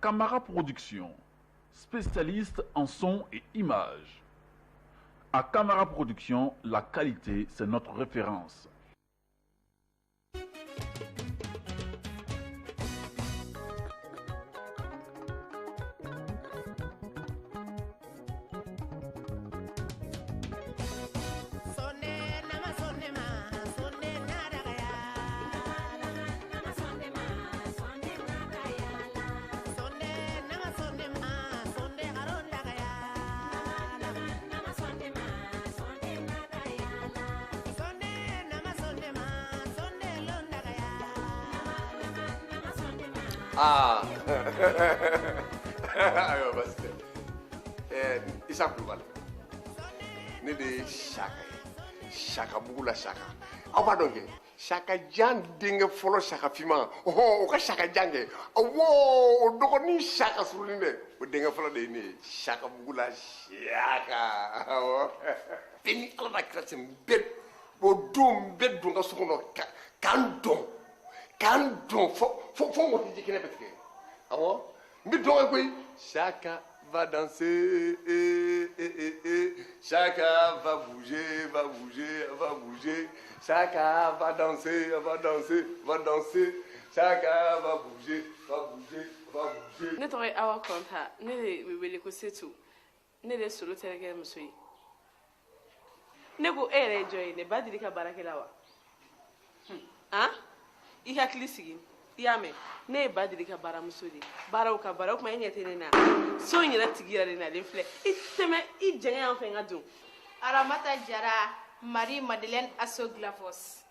Camara Production, spécialiste en son et images. À Camara Production, la qualité, c'est notre référence. Ah, ayo basta. Isa Kulubali. Ne de Shaka bugula Shaka. Aw ba dɔn kɛ Shaka jan denkɛ fɔlɔ Shaka fima. O ka Shaka jan kɛ. Awɔ, o dɔgɔnin Shaka surunin dɛ. O denkɛ fɔlɔ de ye ne ye. Shaka bugula Shaka. Awɔ. Bɛɛ ni Ala na kira cɛ bɛɛ o don bɛɛ don ka so kɔnɔ k'an dɔn. K'an dɔn fo mɔti ji kɛnɛ bɛ tigɛ. Awɔ. N bɛ dɔn koyi. Shaka va danser, Shaka va bouger, va bouger, va bouger. Shaka va danser, va danser, va danser. Shaka va bouger, va bouger, va bouger. Ne tɔgɔ ye Awa Kɔnta, ne de wele ko Setu, ne de solo terikɛ muso ye. Ne ko e yɛrɛ ye jɔn ye, ne ba deli ka baarakɛla wa? Han? I hakili sigi, i y'a mɛn, ne ye ba deli ka baaramuso de ye. Baaraw ka baara, o tuma e ɲɛ tɛ ne na. So in yɛrɛ tigi yɛrɛ de nalen filɛ. I tɛmɛ, i jɛngɛ yan fɛ n ka don. Aramata Jara, Marie Madeleine Assoglavos.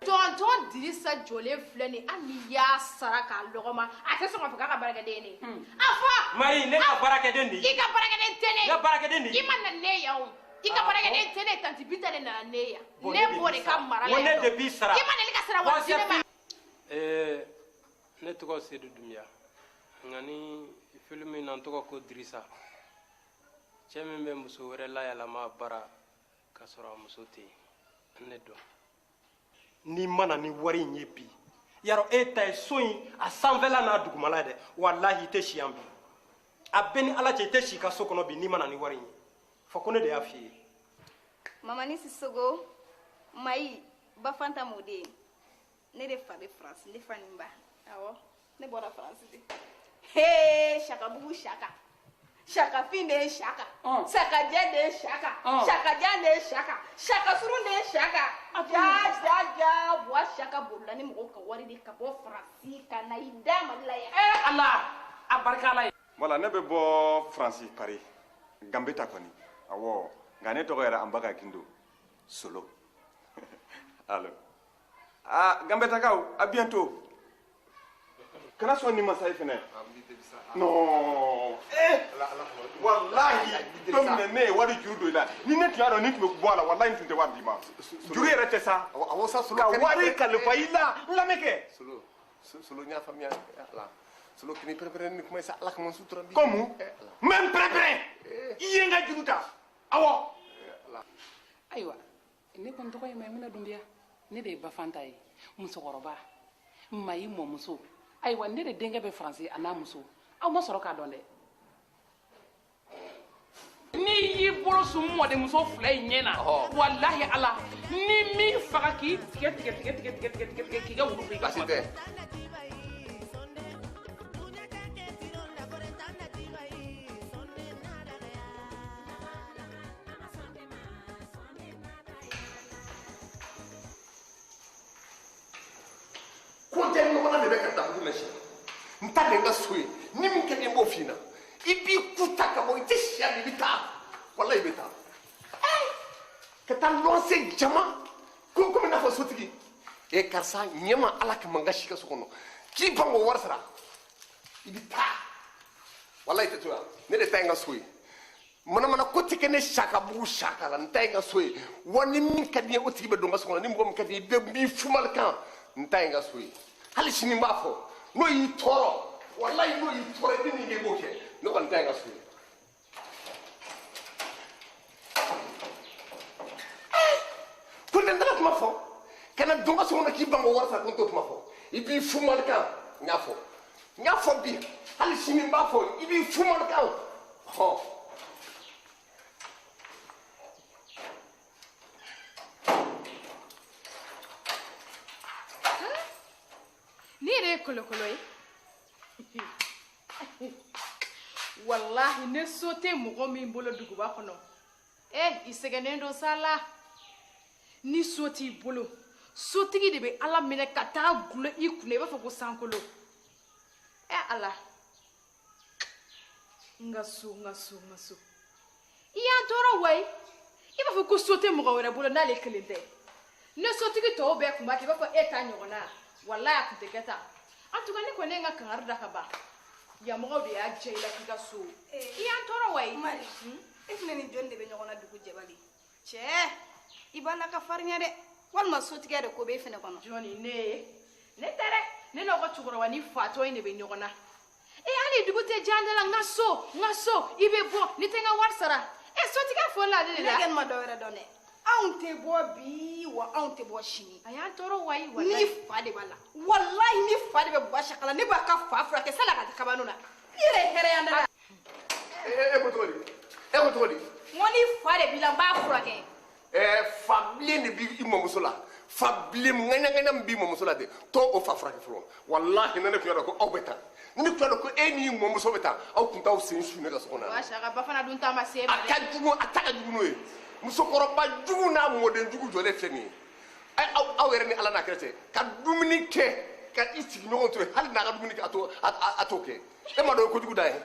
Tonton Dirisa jɔlen filɛ nin hali n'i y'a sara k'a lɔgɔma a tɛ sɔn k'a fɔ k'a ka baarakɛden ne. A fɔ. Marie, ne ka baarakɛden de ye. I ka baarakɛden tɛ ne. N ka baarakɛden de ye. I ma na ne yan o. I ka baarakɛden tɛ ne, tanti Bita de nana ne yan. Ne b'o de ka mara la. Ne de b'i sara. I ma deli ka sara wa di ne ma. Ne tɔgɔ Seydou Doumbia. Nka ni film in na n tɔgɔ ko Dirisa. Cɛ min bɛ muso wɛrɛ layɛlɛma baara k'a sɔrɔ a muso tɛ yen. Ne dɔn. N'i mana ni wari in ye bi yarɔ e ta ye so in a sanfɛla n'a dugumala ye dɛ walahi i tɛ si yan bi a bɛɛ ni ala cɛ i tɛ si i ka so kɔnɔ bi n'i mana ni wari in ye fɔ ko ne de y'a f'i ye. Mamani Sisogo, Mayi, Bafanta Mode, ne de fa bɛ France, ne fa nin ba. Awɔ, ne bɔra France de. Hey, Shaka bugu Shaka. Shaka fin de Shaka. Shaka jɛ de Shaka. Shaka jan de Shaka. Shaka surun de Shaka. Ja, wa Shaka bolila ni mɔgɔw ka wari de ka bɔ France ka na i da Mali la yan. Ala a barika Ala ye. Voilà, ne bɛ bɔ France Paris. Gambetta kɔni. Awɔ, nka ne tɔgɔ yɛrɛ Anbaka Gindo. Solo. Allo. Ah, Gambettakaw, à bientôt. Kana sɔn ni masa ye fɛnɛ. Non. Wallahi, tom ne ye wari juru don i la. Ni ne tun y'a dɔn ni tun bɛ bɔ a la, wallahi n tun tɛ wari d'i ma. Juru yɛrɛ tɛ sa. Awɔ sa Solo. Ka wari kalifa i la, n lamɛn kɛ. Solo n y'a faamuya. Ala. Solo kini pɛrɛn ni kuma sa Ala ka man sutura bi. Comme même pɛrɛn. I ye n ka juru ta. Awɔ. Ayiwa, ne kɔni tɔgɔ ye Mayimuna Dunbiya. Ne de ye Bafanta ye, musokɔrɔba. Mayi mɔmuso. Ayiwa, ne de denkɛ bɛ France a n'a muso. Aw ma sɔrɔ k'a dɔn dɛ. N'i y'i bolo sun mɔdenmuso fila in ɲɛ na, walahi Ala, ni min faga k'i tigɛ k'i ka wulu fɛ i ka kuma. De bɛ ka dabugu na si n ta de n ka so ye ni min kɛ n b'o f'i ɲɛna i b'i ku ta ka bɔ i tɛ siya min i bɛ taa walahi i bɛ taa ka taa lɔnse jama komi i n'a fɔ sotigi karisa ɲɛma ala ka man ka si ka so kɔnɔ k'i ban k'o wari sara i bɛ taa walahi i tɛ to yan ne de ta ye n ka so ye manamana ko tɛ kɛ ne Shaka bugu Shaka la n ta ye n ka so ye wa ni min ka di n ye o tigi bɛ don n ka so kɔnɔ ni mɔgɔ min ka di n ye i bɛ min fumali kan n ta ye n ka so ye. Hali sini n b'a fɔ n'o y'i tɔɔrɔ walahi n'o y'i tɔɔrɔ i bɛ min kɛ i b'o kɛ ne kɔni ta ye n ka so ye. Ko ne tɛna kuma fɔ kana don ka so kɔnɔ k'i ban k'o wari sara ko n t'o kuma fɔ i b'i fu mali kan n y'a fɔ n y'a fɔ bi hali sini n b'a fɔ i b'i fumalikan hɔn ni yɛrɛ ye kolokolo ye wallahi ne so tɛ mɔgɔ min bolo duguba kɔnɔ i sɛgɛnnen don sa la ni so t'i bolo sotigi de bɛ ala minɛ ka taa gulɔ i kunna i b'a fɔ ko sankolo ala n ka so i y'an tɔɔrɔ wa i b'a fɔ ko so tɛ mɔgɔ wɛrɛ bolo n'ale kelen tɛ ne sotigi tɔw bɛɛ kun b'a kɛ i b'a fɔ e ta ɲɔgɔnna wallahi a kun tɛ kɛ tan en tout cas ne kɔni ye n ka kangari da ka ban yamɔgɔw de y'a jɛ i la k'i ka so i y'an tɔɔrɔ wa i mari e fana ni jɔnni de bɛ ɲɔgɔn na dugu jɛbali cɛ i b'a la ka farinya dɛ walima sotigɛ de ko b'e fana kɔnɔ jɔnni ne tɛ dɛ ne n'aw ka cɛkɔrɔba ni fatɔ in de bɛ ɲɔgɔn na hali dugu tɛ jan de la n ka so i bɛ bɔ ni tɛ n ka wari sara sotigɛ fɔlɔ ale de la ne kɛni ma dɔ wɛrɛ dɔn dɛ anw tɛ bɔ bi wa anw tɛ bɔ sini a y'an tɔɔrɔ wa i ni fa de b'a la wallahi ni fa de bɛ bɔ sakala ne b'a ka fa furakɛ sala ka taa kabanu na i yɛrɛ ye hɛrɛ yan da la e ko cogo di n ko ni fa de b'i la n b'a furakɛ fa bilen de b'i mɔmuso la fa bilen ŋaɲaŋaɲa min b'i mɔmuso la de t'o o fa furakɛ fɔlɔ wallahi ne tun y'a dɔn ko aw bɛ taa ne tun y'a dɔn ko e n'i mɔmuso bɛ taa aw tun t'aw sen su ne ka so kɔnɔ wa saka ba fana dun ta ma se ma a ka jugu a ta ka jugu n'o ye musokɔrɔba jugu n'a mɔden jugu jɔlen filɛ nin ye aw yɛrɛ ni ala n'a kɛrɛ cɛ ka dumuni kɛ ka i sigiɲɔgɔn to yen hali n'a ka dumuni kɛ a t'o kɛ e ma dɔn o ye kojugu da ye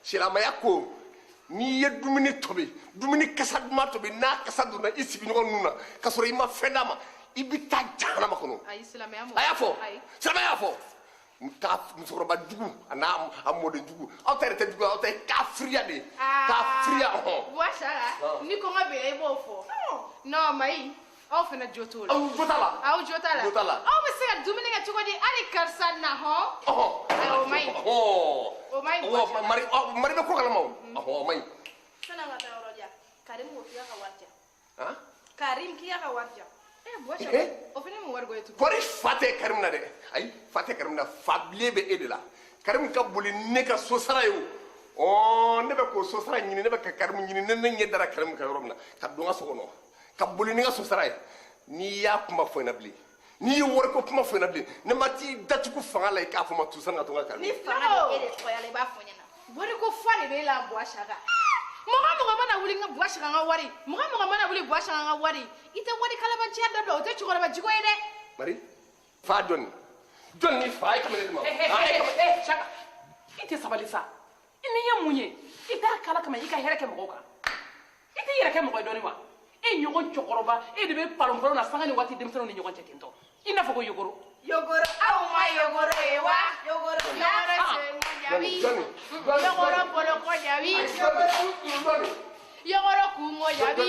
silamɛya ko n'i ye dumuni tobi dumuni kasa duman tobi n'a kasa donna i sigiɲɔgɔn ninnu na k'a sɔrɔ i ma fɛn d'a ma i bɛ taa jahanama kɔnɔ a y'a fɔ silamɛya y'a fɔ taa musokɔrɔba jugu a n'a mɔden jugu aw ta yɛrɛ tɛ jugu aw ta ye kafiriya de ye kafiriya hɔn wa saka ni kɔngɔ bɛ i b'o fɔ non mayi aw fana jo t'o la aw jo t'a la aw jo t'a la aw bɛ se ka dumuni kɛ cogo di hali karisa na hɔn o mayi o mayi mari bɛ ko kalama o o mayi sanni ka taa yɔrɔ jan karim ko k'i y'a ka wari jan karim k'i y'a ka wari jan o fana mun wari ko ye tugun bɔri fa tɛ karim na dɛ ayi fa tɛ karim na fa bilen bɛ e de la karim ka boli ne ka so sara ye o ne bɛ k'o so sara ɲini ne bɛ ka karim ɲini ne ɲɛ dara karim kan yɔrɔ min na ka don n ka so kɔnɔ ka boli ni n ka so sara ye n'i y'a kuma fɔ n na bilen n'i ye wari ko kuma fɔ n na bilen ne ma t'i datugu fanga la i k'a fɔ n ma tusan ka to n ka karim ni fanga bɛ e de tɔya la i b'a fɔ n ɲɛna wari ko fa de b'e la buwa saka mɔgɔ mana wuli n ka buwa saka n ka wari mɔgɔ mana wuli buwa saka n ka wari i tɛ wari kalabanciya dabila o tɛ cɛkɔrɔba jugu ye dɛ mari fa jɔnni ni fa ye kamalen de ma saka i tɛ sabali sa i ni ye mun ye i t'a kala kama i ka hɛrɛ kɛ mɔgɔw kan i tɛ yɛrɛ kɛ mɔgɔ ye dɔɔni wa e ɲɔgɔn cɛkɔrɔba e de bɛ palon-palon na sanga ni waati denmisɛnninw ni ɲɔgɔn cɛ ten tɔ i n'a fɔ ko yogoro aw ma yogoro ye wa yogoro jabi yogoro boloko jabi yogoro kungo jabi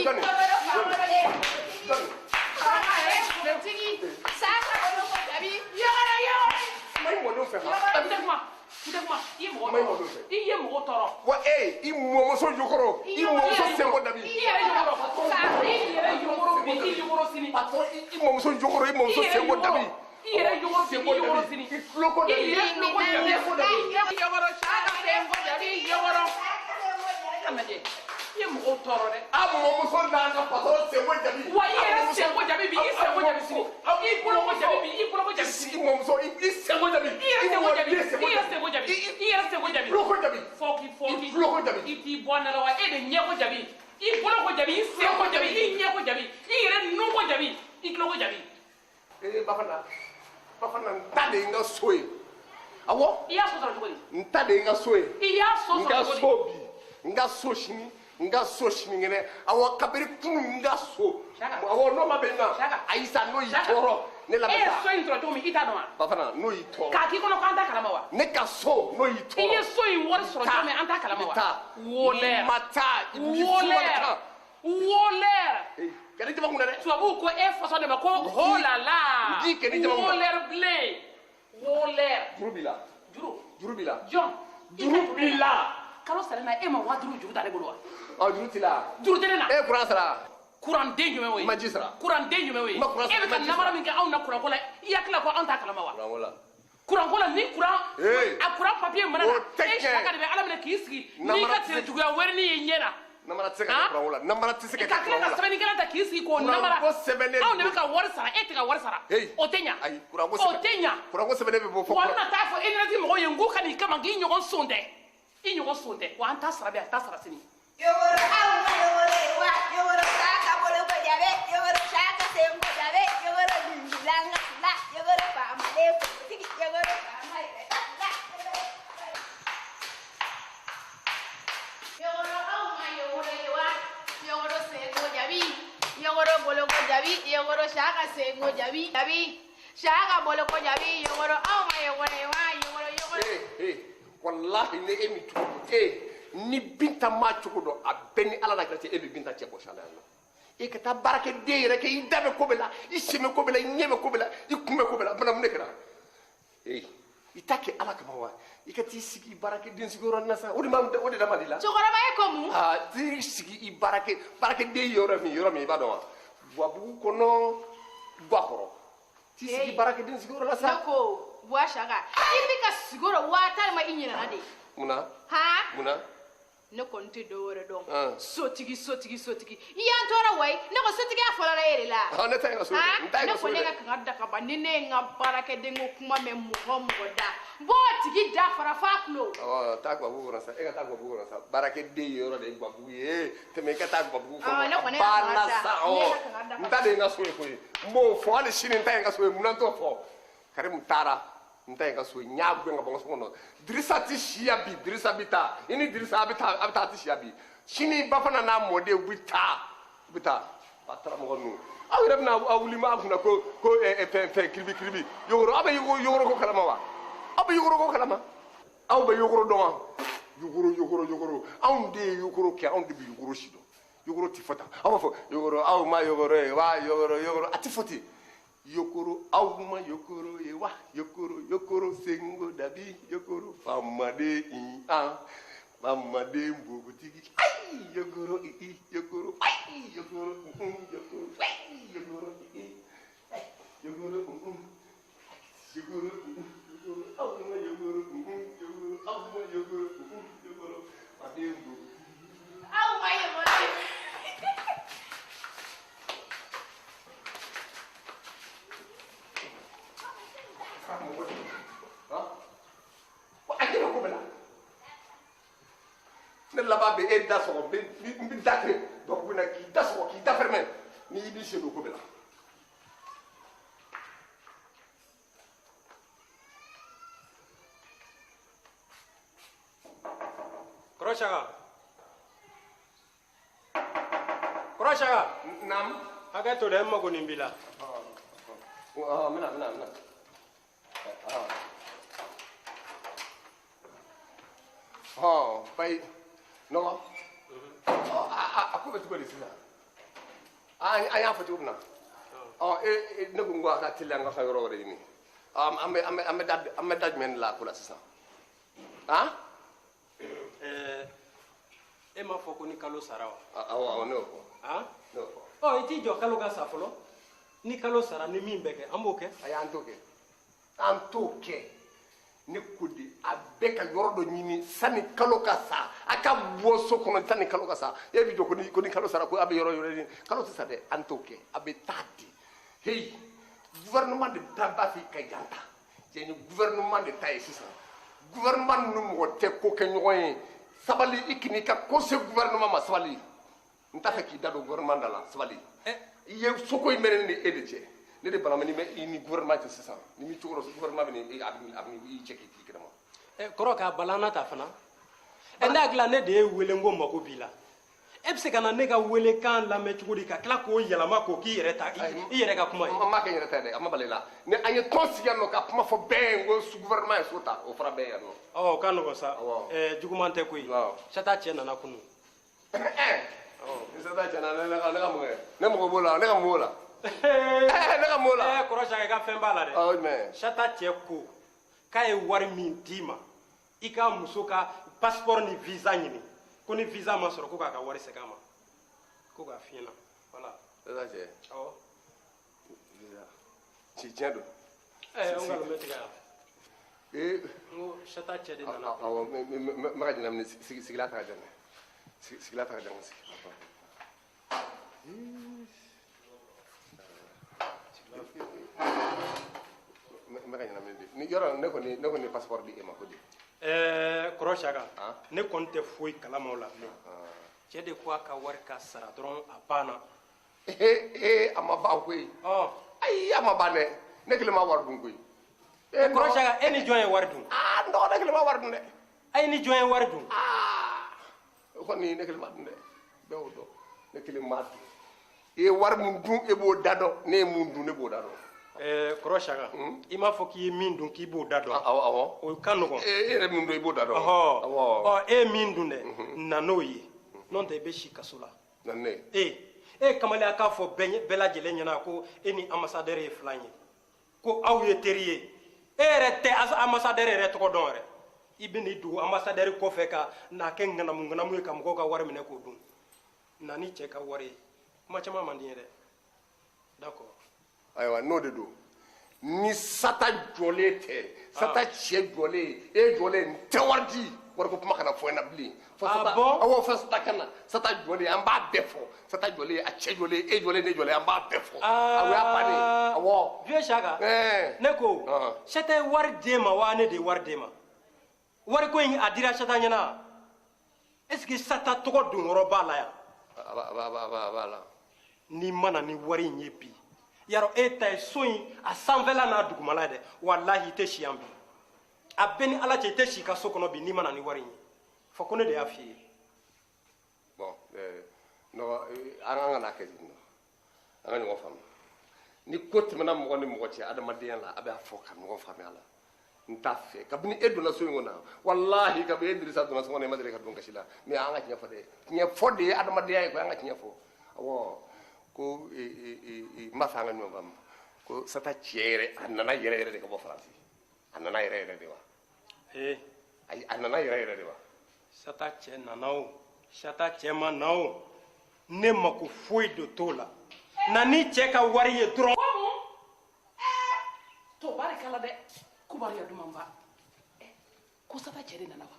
tigi saka boloko jabi yogoro mari mɔdenw fɛ ha i ye mɔgɔ tɔɔrɔ wa i mɔmuso yogoro i mɔmuso senko dabi i yɛrɛ yogoro sini patron i mɔmuso yogoro i mɔmuso senko dabi i yɛrɛ yogoro sini i tuloko dabi yogoro saka senko dabi yogoro kamade i ye mɔgɔw tɔɔrɔ dɛ a mɔmuso n'a ka patron senko dabi wa i yɛrɛ senko jabi bi i senko jabi sini i boloko jabi bi i boloko jabi sini i mɔmuso i senko jabi i yɛrɛ senko jabi i yɛrɛ senko jabi i yɛrɛ senko jabi tuloko jabi fɔki tuloko jabi i t'i bɔ nala wa e de ɲɛko jabi i boloko jabi i senko jabi i ɲɛko jabi i yɛrɛ nuko jabi i tuloko jabi bafana n ta de ye n ka so ye awɔ i y'a so sɔrɔ cogo di n ta de ye n ka so ye i y'a so n sɔrɔ ka cogo di so bi n ka so sini n ka so sinikɛnɛ awɔ kabiri kunun n ka so awɔ n'o ma bɛn n kan ayi sa n'o y'i tɔɔrɔ ne lamɛn sa e ye so in sɔrɔ cogo min i t'a dɔn wa bafana n'o y'i tɔɔrɔ k'a k'i kɔnɔ k'an t'a kalama wa ne ka so n'o y'i i tɔɔrɔ ye so in wari sɔrɔ cogo min an t'a kalama wa wolɛr ma taa wolɛr kɛlɛ jama kun dɛ tubabuw ko e fasɔn de ma ko holala wolɛr bilen wolɛr juru b'i la juru b'i la jɔn juru b'i la kalo sara na e ma 5000 juru t'ale bolo wa juru t'i la juru tɛ ne na e kuran sara kuranden jumɛn o ye i ma ji sara kuranden jumɛn o ye e bɛ ka namara min kɛ anw na kuranko la i hakili la ko anw t'a kalama wa kuranko la ni kuran a kuran mana e shaka de be ala mina k'i sigi n'i ka tere juguya wɛrɛ ni ye ɲɛ na namara tɛ se ka kɛ kuran la namara tɛ se ka ka kɛ tila kuran ka la sɛbɛnnikɛla ta k'i sigi k'o namara kuranko sɛbɛnnen anw de bɛ ka wari sara e tɛ ka wari sara o tɛ ɲa ayi kuranko o tɛ ɲa kuranko sɛbɛnnen bɛ bɔ fɔ wa an bɛna taa fɔ énergie mɔgɔw ye n k'u ka n'i kama k'i ɲɔgɔn son tɛ i ɲɔgɔn son tɛ wa an t'a sara bi a t'a sara sini yogoro aw ma yogoro ye wa yogoro saka bolo ko jabe yogoro saka sengo jabe yogoro langa la yogoro famale ko tigi yogoro famale la yogoro aw ma yogoro ye wa yogoro sengo jabi yogoro bolo ko jabi yogoro saka sengo jabi saka bolo ko jabi yogoro aw ma yogoro ye wa yogoro wallahi ne e mi tugu ni binta ma cogo dɔn a bɛɛ ni ala na kɛra e bɛ binta cɛ bɔ sala yan i ka taa baara kɛ den yɛrɛ kɛ i da bɛ ko bɛ la i sen bɛ ko bɛ la i ɲɛ bɛ ko bɛ la i kun bɛ ko bɛ la bana mun de kɛra i t'a kɛ ala kama wa i ka t'i sigi i baara kɛ den sigiyɔrɔ na sa o de da man di la cɛkɔrɔba ye ko mun t'i sigi i baara kɛ den yɔrɔ min i b'a dɔn wa buwabugu kɔnɔ guakɔrɔ t'i sigi i baara kɛ den sigiyɔrɔ na sa ne ko buwa saka i bɛ ka sigiyɔrɔ waa tan ma i ɲinɛna de munna ne kɔni tɛ dɔ wɛrɛ dɔn sotigi i y'an tɔɔrɔ wa ne ko sotigiya fɔlɔla e de la ne ta ye n ka so dɛ ne ko ne ka kan ka da ka ban ni ne ye n ka baarakɛden ko kuma mɛn mɔgɔ da b'o tigi da fara f'a tulo taa guwabugu kɔnɔ sa e ka taa guwabugu kɔnɔ sa baarakɛden yɔrɔ de ye guwabugu ye tɛmɛ i ka taa guwabugu kɔnɔ ne kɔni ka kan ka da n ta de ye n ka so ye koyi n b'o fɔ hali sini n ta ye n ka so ye munna n t'o fɔ karimu taara n ta ye n ka so ye n y'a gɛn ka bɔ n ka so kɔnɔ dirisa ti siya bi dirisa bi taa i ni dirisa a bɛ taa ti siya bi sini ba fana n'a mɔden u bɛ taa a taara mɔgɔ ninnu aw yɛrɛ bɛna aw wuli ma kunna ko fɛn kiribi yogoro aw bɛ yogoro ko kalama wa aw bɛ yogoro ko kalama aw bɛ yogoro dɔn wa yogoro anw de ye yogoro kɛ anw de bɛ yogoro si dɔn yogoro ti fɔ tan aw b'a fɔ yogoro aw ma yogoro ye wa yogoro a ti fɔ ten yokoro aw ma yokoro ye wa yokoro sengo dabi yokoro famade famade mbogotigi ai yokoro yokoro ai yokoro aw ma yokoro famade mbogotigi aw ma yogoro ne laban bɛ e da sɔgɔ n bɛ da kɛ dɔgɔkun na k'i da sɔgɔ k'i da fɛrɛmɛ n'i y'i sen don ko bɛ la. Kɔrɔsaka naam hakɛ to dɛ n mago nin b'i la mina bayi nɔgɔ a ko bɛ cogo di sisan an y'a fɔ cogo min na ne ko n ko a ka teli an ka yɔrɔ wɛrɛ ɲini an bɛ da jumɛn de la a ko la sisan e m'a fɔ ko ni kalo sara wa awɔ ne y'o fɔ i t'i jɔ kalo ka sa fɔlɔ ni kalo sara ni min bɛ kɛ an b'o kɛ ayi an t'o kɛ ne ko de a bɛɛ ka yɔrɔ dɔ ɲini sani kalo ka sa a ka bɔ so kɔnɔ sani kalo ka sa e bɛ jɔ ko ni kalo sara ko a bɛ yɔrɔ ɲini kalo tɛ sa dɛ an t'o kɛ a bɛ taa di heyi gouvernement de ta b'a fɛ ka yan ta cɛ ni gouvernement de ta ye sisan gouvernement ninnu mɔgɔ tɛ ko kɛ ɲɔgɔn ye sabali i k'i ka ko se gouvernement ma sabali n t'a fɛ k'i da don gouvernement da la sabali i ye soko in mɛnɛ ni e de cɛ ne de bana i ni gouvernement cɛ sisan ni mi cogo dɔ gouvernement bɛ i cɛ k'i kɛnɛma kɔrɔ k'a balana ta fana ne hakili ne de ye wele n ko mako b'i la e bɛ se ka na ne ka wele kan lamɛn cogo di ka tila k'o yɛlɛma k'o k'i yɛrɛ ta i yɛrɛ ka kuma ye n m'a kɛ n yɛrɛ ta ye dɛ a ma bali la ni an ye tɔn sigi yan nɔ ka kuma fɔ bɛɛ ye ko gouvernement ye so ta o fɔra bɛɛ yan nɔ o ka nɔgɔn sa juguman tɛ koyi sata cɛ nana kunu ni sata cɛ nana ne ka mun kɛ ne mago b'o la ne ka mun b'o la ne ka mun b'o la kɔrɔsaka i ka fɛn b'a la dɛ sata cɛ ko k'a ye wari min d'i ma i ka muso ka passeport ni visa ɲini ko ni visa ma sɔrɔ ko k'a ka wari segin a ma ko k'a f'i ɲɛna voilà sata cɛ awɔ visa ci tiɲɛ don n nkalon bɛ tigɛ yan ngo shata cɛ de nana awɔ n bɛ ka ɲɛnamini sigila taga jan dɛ sigila taga jan sigi n bɛ ka ɲɛnamini de ni yɔrɔ ne kɔni ye passeport di e ma ko di kɔrɔ Saka ne kɔni tɛ foyi kalama o la bilen cɛ de ko a ka wari ka sara dɔrɔn a banna a ma ban koyi ayi a ma ban dɛ ne kelen ma wari dun koyi kɔrɔ Saka e ni jɔn ye wari dun n dɔgɔ ne kelen ma wari dun dɛ a ye ni jɔn ye wari dun o kɔni ne kelen ma dun dɛ bɛɛ y'o dɔn ne kelen ma dun i ye wari mun dun e b'o da dɔn ne ye mun dun ne b'o da dɔn kɔrɔ Saka i m'a fɔ k'i ye min dun k'i b'o da dɔn awɔ o ka nɔgɔn e yɛrɛ min dun i b'o da dɔn awɔ e ye min dun dɛ na n'o ye n'o tɛ i bɛ si kaso la na ne e kamalen k'a fɔ bɛɛ lajɛlen ɲɛna ko e ni ambassadeur ye filan ye ko aw ye teri ye e yɛrɛ tɛ ambassadeur yɛrɛ tɔgɔ dɔn yɛrɛ i bɛ n'i dogo ambassadeur kɔfɛ ka n'a kɛ ŋanamu ye ka mɔgɔw ka wari minɛ k'o dun na ni cɛ ka wari ye kuma caman man di n ye dɛ d'accord ayiwa n'o de don ni sata jɔlen tɛ sata cɛ jɔlen e jɔlen n tɛ wari di wariko kuma kana fɔ n na bilen awɔ fɔ sata ka na sata jɔlen an b'a bɛɛ fɔ sata jɔlen a cɛ jɔlen e jɔlen ne jɔlen an b'a bɛɛ fɔ o y'a bannen awɔ vieux Saka ne ko Sata ye wari d'e ma wa ne de ye wari d'e ma wari ko in a dira Sata ɲɛna est-ce que Sata tɔgɔ don yɔrɔ b'a la yan a b'a la n'i mana ni wari in ye bi yarɔ e ta ye so in a sanfɛla n'a dugumala dɛ walahi i tɛ si yan bi a bɛɛ ni ala cɛ i tɛ si ka so kɔnɔ bi n'i mana ni wari in ye fɔ ko ne de y'a f'i ye bon an ka n'a kɛ ten an ka ɲɔgɔn faamu ni ko tɛmɛna mɔgɔ ni mɔgɔ cɛ adamadenya la a bɛ fɔ ka ɲɔgɔn faamuya la n t'a fɛ kabini e donna so in kɔnɔ walahi kabini e Dirisa donna so kɔnɔ e ma deli ka don kasi la mais an ka tiɲɛ fɔ dɛ tiɲɛ fɔ de ye adamadenya ye koyi an ka tiɲɛ fɔ awɔ ko n b'a fɛ an ka ɲɔgɔn faamu ko Sata cɛ yɛrɛ a nana yɛrɛ de ka bɔ Faransi a nana yɛrɛ de wa ayi a nana yɛrɛ de wa Sata cɛ nana o Sata cɛ ma na o ne mako foyi de t'o la na ni cɛ ka wari ye dɔrɔn to barikala dɛ kubariya duman ba ko Sata cɛ de nana wa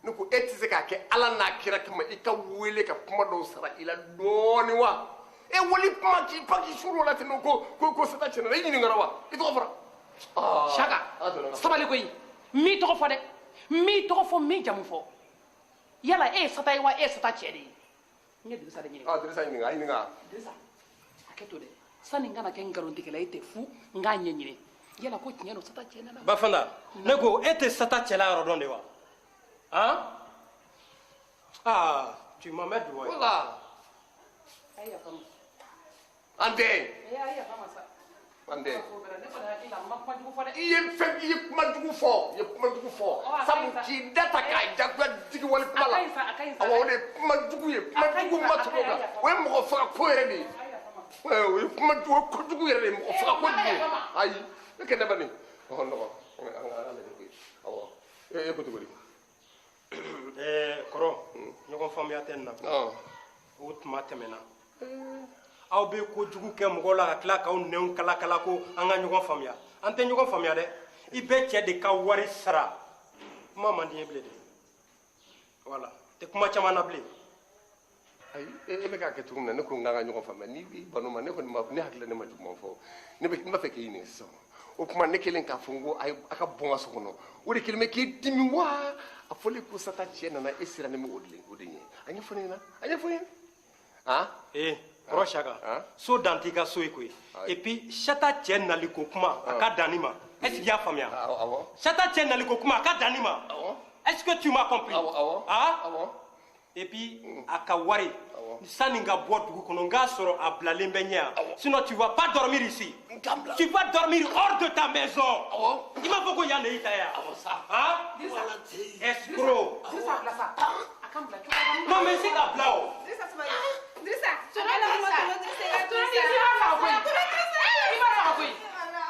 ne ko e tɛ se k'a kɛ ala n'a kira kama i ka wele ka kuma dɔw sara i la dɔɔni wa e wali kuma k'i pa k'i suru o la ten ko Sata cɛ nana i ɲininkara wa i tɔgɔ fɔra Saka sabali koyi min tɔgɔ fɔ dɛ min tɔgɔ fɔ min jamu fɔ yala e ye Sata ye wa e ye Sata cɛ de ye n ye Dirisa de ɲininka Dirisa ɲininka a ɲininka Dirisa hakɛ to dɛ sani n kana kɛ nkalontigɛla e tɛ fu n k'a ɲɛɲini yala ko tiɲɛ don Sata cɛ nana Bafanda ne ko e tɛ Sata cɛla yɔrɔ dɔn de wa tu m'en mets du voyage voilà ayi yafa ma an tɛ ayi yafa ma sa an tɛ ne kɔni hakili la n ma kuma jugu fɔ dɛ i ye kuma jugu fɔ sabu k'i da ta k'a jagoya digi wali kuma la awɔ o de ye kuma jugu ye kuma jugu ma tɛmɛ o kan o ye mɔgɔ faga ko yɛrɛ de ye o ye kuma jugu ko jugu yɛrɛ de ye mɔgɔ faga ko de ye ayi ne kɛ ne ba nin ɔhɔn nɔgɔ an ka lajɛ koyi awɔ e ko cogo di kɔrɔ ɲɔgɔn faamuya tɛ nin na o tuma tɛmɛna aw bɛ kojugu kɛ mɔgɔw la ka tila k'aw nɛnw kala ko an ka ɲɔgɔn faamuya an tɛ ɲɔgɔn faamuya dɛ i bɛ cɛ de ka wari sara kuma man di n ye bilen dɛ voilà tɛ kuma caman na bilen ayi e bɛ k'a kɛ cogo min na ne ko n k'an ka ɲɔgɔn faamuya ni banu ma ne kɔni ne hakili la ne ma juguman fɔ n b'a fɛ k'i ɲininka sisan o tuma ne kelen k'a fɔ n ko a ka bɔ n ka so kɔnɔ o de kelen bɛ k'i dimi wa a fɔlen ko Sata cɛ nana e sera ne ma o de ɲɛ a ɲɛfɔ ne ɲɛna a ɲɛfɔ n ɲɛna kɔrɔ Saka so dan t'i ka so ye koyi et puis Sata cɛ nali ko kuma a ka dan nin ma est-ce qu'il y'a faamuya Sata cɛ nali ko kuma a ka dan nin ma est-ce que tu m'as compris et puis a ka wari sani ka bɔ dugu kɔnɔ n k'a sɔrɔ a bilalen bɛ ɲɛ yan sinon tu vas pas dormir ici tu vas dormir hors de ta maison i m'a fɔ ko yan de y'i ta ye escroc non mais c'est ka bila o Dirisa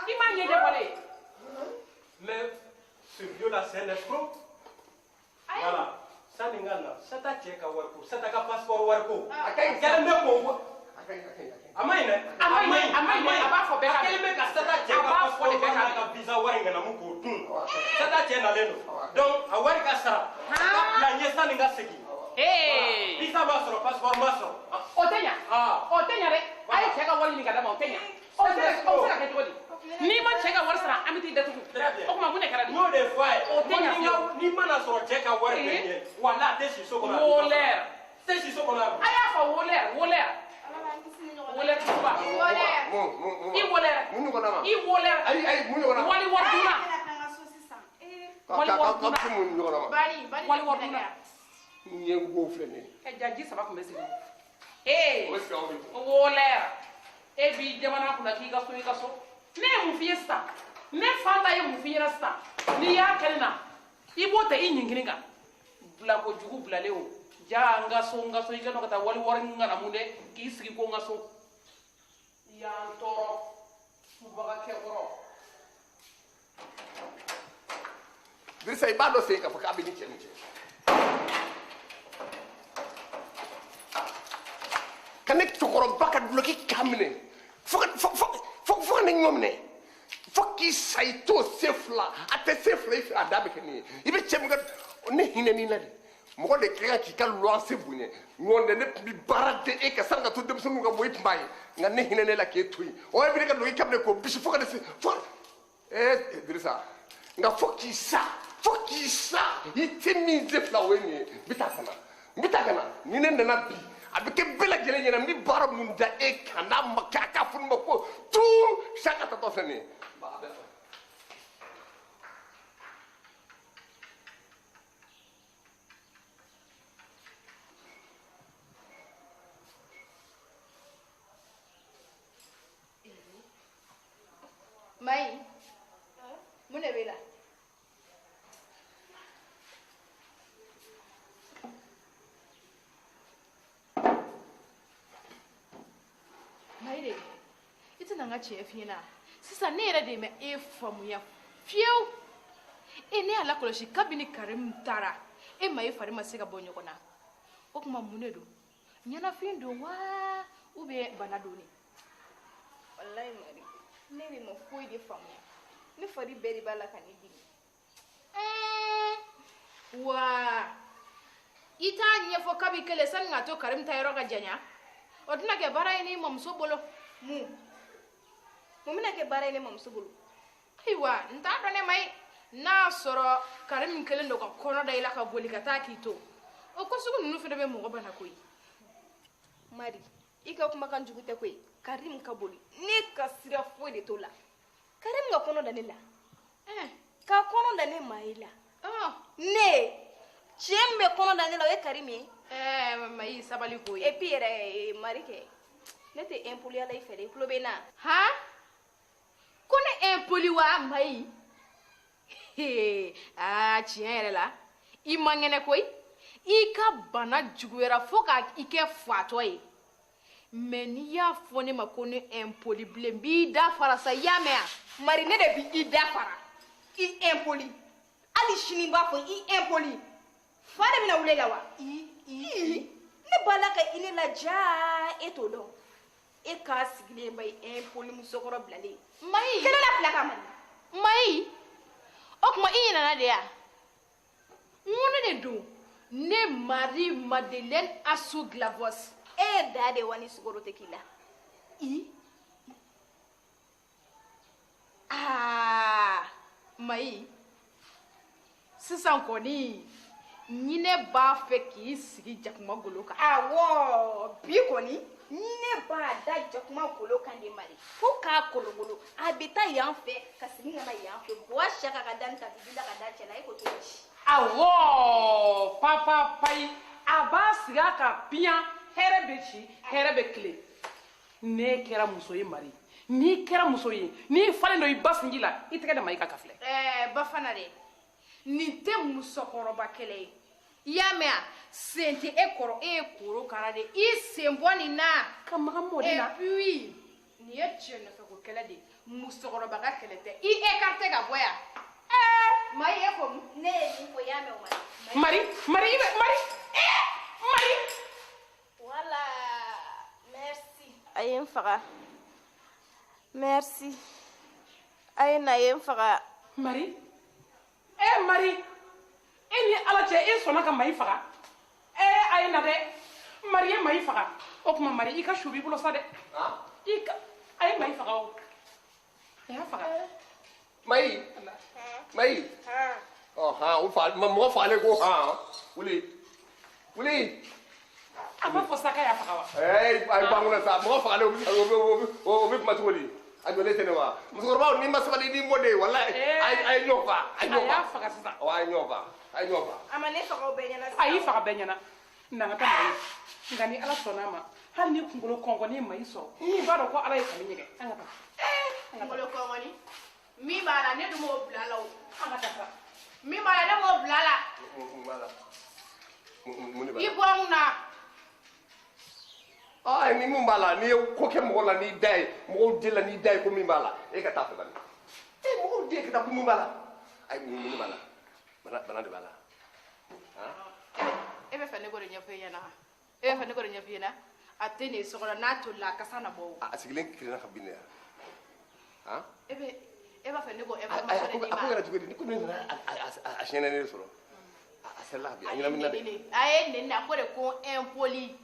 i m'a ɲɛ dɛ mais ce vieux là c'est un escroc voilà sani n ka na Sata cɛ ka wari ko Sata ka passeport wari ko a kɛra ne ko a ma ɲi dɛ a b'a fɔ bɛɛ ka kelen bɛ ka sata cɛ ka passeport bɛɛ ka visa wari ŋanamu k'o dun sata cɛ nalen don donc a wari ka sara ka bila ɲɛ sanni ka segin visa ma sɔrɔ passeport ma sɔrɔ o tɛ ɲa dɛ a ye cɛ ka wari ɲini ka d'a ma o tɛ ɲa o bɛ se ka kɛ cogo di n'i ma cɛ ka wari sara an bɛ t'i datugu o tuma mun de kɛra nin n'o de fɔ a ye o tɛ ɲa fiyewu n'i mana sɔrɔ cɛ ka wari bɛ ɲɛ wala a tɛ si so kɔnɔ wolɛr tɛ si so kɔnɔ a y'a fɔ wolɛr tuba i wolɛr Ayi, mun ɲɔgɔn na? wali wari dunna Wali wari dunna. N ye n go filɛ nin ye. jaji 3 tun bɛ sigi O bɛ sigi aw de kun. wolɛr e b'i jamana kunna k'i ka so ne ye mun f'i ye sisan ne fa ta ye mun f'i ɲɛna sisan n'i y'a kɛ ne na i b'o ta i ɲinkili kan bila ko jugu bilalen o ja n ka so i ka ka taa wali ŋanamu dɛ k'i sigi ko n ka so i y'an tɔɔrɔ subagakɛ kɔrɔ Dirisa i b'a dɔn sen k'a fɔ k'a bɛ ni cɛ ni cɛ. Ka ne cɛkɔrɔba ka duloki kan minɛ fo ka ne ɲɔ minɛ fo k'i sa i t'o se fila a tɛ se fila i fɛ a da bɛ kɛ nin ye i bɛ cɛ min ka ne hinɛ n'i la de mɔgɔ de ka kan k'i ka luwanse bonya ɲɔgɔn tɛ ne tun bɛ baara de e ka sani ka to denmisɛnninw ka bɔ i tun b'a ye nka ne hinɛ ne la k'e to yen o ye bi ne ka duloki kan minɛ k'o bisi fo ka ne se Dirisa nka fo k'i sa i tɛ min se fila o ye nin ye n bɛ taa ka na ni ne nana bi a bɛ kɛ bɛɛ lajɛlen ɲɛna n bɛ baara mun da e kan n'a ma kɛ a k'a fɔ ne ma ko tout chaque tatɔ filɛ nin ye. Mai, mun de b'i la? Mai de, i tɛna n ka tiɲɛ f'i ɲɛna sisan ne yɛrɛ de ma e faamuya fiyewu ne y'a lakɔlɔsi kabini Karimu taara e ma e fari ma se ka bɔ ɲɔgɔn na o tuma mun de don ɲɛnafin don wa ou bien bana don ne? Wallahi Mari, ne de ma foyi de faamuya ne fari bɛɛ de b'a la ka ne dimi. Wa i t'a ɲɛfɔ kabi kelen sani k'a to Karimu ta yɔrɔ ka janya o tɛna kɛ baara ye n'i mamuso bolo. Mun bɛna kɛ baara ye ne mamuso bolo? Ayiwa n t'a dɔn ne ma ye n'a sɔrɔ Karimu kelen don ka kɔnɔ da i la ka boli ka taa k'i to o ko sugu ninnu fana bɛ mɔgɔ bana koyi. Mari, i ka kumakan jugu tɛ koyi. Karimu ka boli ne ka sira foyi de t'o la. Karimu ka kɔnɔ da ne la ka kɔnɔ da ne ma i la ne cɛ min bɛ kɔnɔ da ne la o ye Karimu ye. Mayi sabali ko ye. Et puis yɛrɛ Mari kɛ ne tɛ impoli ala i fɛ de i tulo bɛ n na. Ko ne impoli wa Mayi? Tiɲɛ yɛrɛ la i man kɛnɛ koyi i ka bana juguyara fo ka i kɛ fatɔ ye mais n'i y'a fɔ ne ma ko ne impoli bilen n b'i da fara sa i y'a mɛn wa? Mari, ne de b'i da fara i impoli hali sini n b'a fɔ i impoli fa de bɛna wuli e la wa? Ne b'a la ka i ne laja e t'o dɔn e k'a sigilen ba ye impoli musokɔrɔ bilalen Mayi kɛnɛ la fila ka Mari. Mayi o tuma i ɲinɛna de ya n ko ne de don ne Marie Madeleine Assou Glavos e ye da de wa ni sukaro tɛ k'i la? Mayi sisan kɔni ɲinɛ b'a fɛ k'i sigi jakuma golo kan. Awɔ bi kɔni ne b'a da jakuma golo kan de Mari fo k'a kologolo a bɛ taa yan fɛ ka segin ka na yan fɛ buwa siyaka ka da ni tabi la ka da cɛ la e ko cogo di? Awɔ papa payi a b'a sigi a ka piyan hɛrɛ bɛ ci hɛrɛ bɛ tile ne kɛra muso ye Mari n'i kɛra muso ye n'i falen don i ba sinji la i tɛgɛ da ma i ka kafilɛ. Bafana dɛ nin tɛ musokɔrɔba kɛlɛ ye i y'a mɛn a sen tɛ e kɔrɔ e ye korokara de i sen bɔ nin na ka maga mɔden na et puis nin ye cɛ nɔfɛko kɛlɛ de musokɔrɔba ka kɛlɛ tɛ i écarté ka bɔ yan. Mayi e ko ne ye min fɔ i y'a mɛn o Mari i bɛ Mari Voilà, merci. faga merci ay na ye faga Marie Marie ni ala cɛ e sɔnna ka Mayi faga ay na dɛ Marie Mayi faga o kuma Marie i ka su b'i bolo sa dɛ ay Mayi faga o a y'a faga Mayi o fa mɔgɔ fagalen ko wuli a ma fɔ sa k'a y'a faga wa ay ban kunna sa mɔgɔ fagalen o bɛ kuma cogo di a jɔlen tɛ ne wa musokɔrɔbaw ni ma sabali ni mɔden wallahi a ye ɲɔgɔn faa a y'a faga sisan a ye ɲɔgɔn faa a ma ne faga o bɛɛ ɲɛna a y'i faga bɛɛ ɲɛna nana ta Mayi nka ni ala sɔnna a ma hali ni kunkolo kɔngɔ ni Mayi sɔrɔ i b'a dɔn ko ala ye kami ɲɛgɛn an ka taa kunkolo kɔngɔni min b'a la ne dun m'o bila a la o an ka taa sa min b'a la ne m'o bila a la i bɔ mun na ni mun b'a la n'i ye ko kɛ mɔgɔ la n'i da ye mɔgɔw den la n'i da ye ko min b'a la e ka taa fɛ bani mɔgɔw den ka taa ko min b'a la ayi mun b'a la bana de b'a la e bɛ fɛ ne k'o de ɲɛfɔ e ɲɛna a tɛ nin so kɔnɔ n'a tolila a kasa na bɔ o a sigilen kirinna ka bin ne yan e b'a fɛ ne k'o a information di ko ma kɛra cogo di ni ko ne nana a siɲɛna ne de sɔrɔ a sɛrila ka bin a ɲɛnamina de a ye nin na ko de ko impoli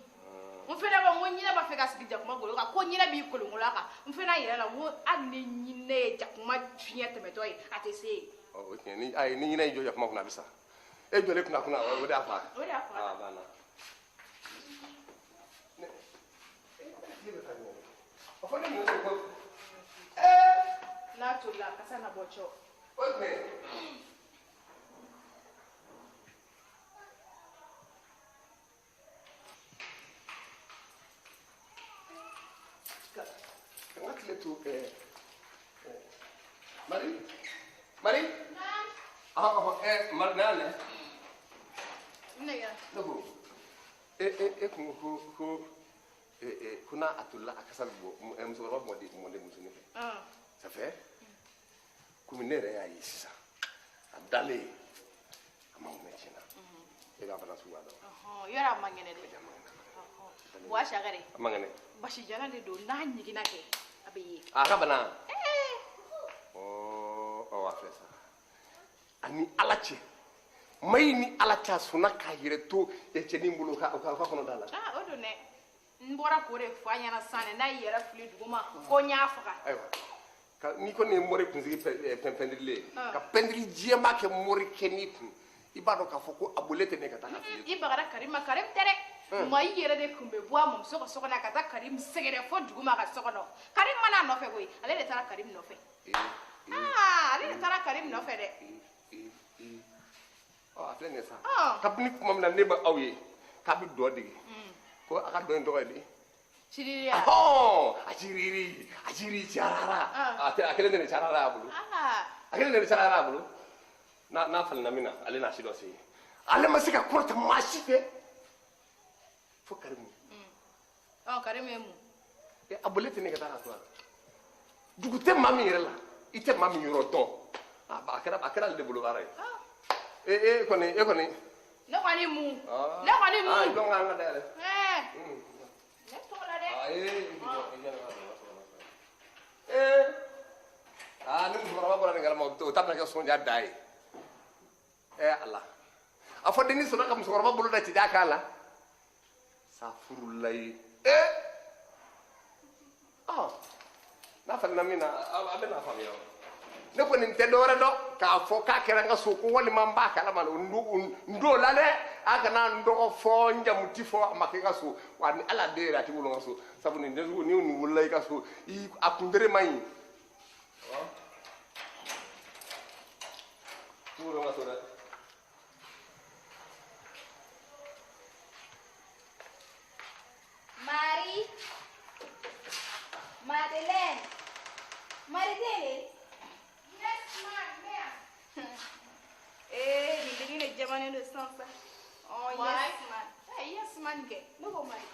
n fana ko ɲinɛ b'a fɛ ka sigi jakuma golo kan ko ɲinɛ b'i kolonkolo a kan n fana yɛrɛ la ko hali ni ɲinɛ ye jakuma fiɲɛ tɛmɛtɔ ye a tɛ se yen o tiɲɛ ni ɲinɛ y'i jɔ jakuma kunna a bɛ sa e jɔlen kunna o de y'a fa o de y'a fa banna o fɔ ne ɲinɛ ko n'a tolila a kasa na bɔ cɔ o tiɲɛ Kan ka tile to Marie Marie Marie nana ne ya ne ko kun ko n'a a tolila a kasa bɛ bɔ musokɔrɔba mɔden musonin fɛ ça fait komi ne yɛrɛ y'a ye sisan a dalen a ma mɛn tiɲɛ na e ka bana sugu b'a dɔn yɔrɔ a ma ŋɛnɛ dɛ buwa sagare a ma ŋɛnɛ basi jala de don n'a ɲiginna kɛ a bɛ ye a ka bana a filɛ sa ani ala cɛ Mayi ni ala cɛ a sɔnna k'a yɛrɛ to cɛnin bolo k'a kɔnɔ da la o don dɛ n bɔra k'o de fɔ a ɲɛna sisan dɛ n'a y'i yɛrɛ fili duguma ko n y'a faga ayiwa n'i kɔni ye mɔri kunsigi pɛntirilen ka pɛntiri jɛma kɛ mɔri kɛ n'i kun i b'a dɔn k'a fɔ ko a bolo tɛ ne ka taa ka fili i bagara Karim ma Karim tɛ dɛ Mayi yɛrɛ de tun bɛ bɔ a mɔmuso ka so kɔnɔ ka taa Karim sɛgɛrɛ fo duguma ka so kɔnɔ Karim mana a nɔfɛ koyi ale de taara Karim nɔfɛ ale de taara Karim nɔfɛ dɛ a filɛ nin ye sa kabini tuma min na ne b'aw ye k'a bɛ dɔ dege ko a ka dɔ in tɔgɔ ye di ciriri a ciriri carara a kelen de ni carara a bolo a kelen de ni carara a bolo n'a falenna min na ale n'a si dɔ se yen ale ma se ka kɔrɔta maa si fɛ fo Karimu Karim ye mun a bolo tɛ ne ka taa ka to a la dugu tɛ maa min yɛrɛ la i tɛ maa min yɔrɔ dɔn a kɛra ale de bolo baara ye e kɔni ne kɔni mun donc an ka dayɛlɛ ne tɔgɔ la dɛ ni musokɔrɔba bɔra nin kalama o ta bɛna kɛ sɔndiya da ye ala a fɔ denni sɔnna ka musokɔrɔba bolo da cɛja k'a la sa furula ye n'a falenna min na a bɛ n'a faamuya ne kɔni tɛ dɔwɛrɛ dɔn k'a fɔ k'a kɛra n ka so ko walima n b'a kalama n t'o la dɛ a kana n dɔgɔ fɔ n jamu ti fɔ a ma kɛ n ka so wa ni ala den yɛrɛ a tɛ wolo n ka so sabu nin den sugu ni nin wolola i ka so a kuntere man ɲi ti wolo n ka so dɛ Marie Madeleine Marie nin ne jamanen do sisan sa yes man kɛ ne ko Marie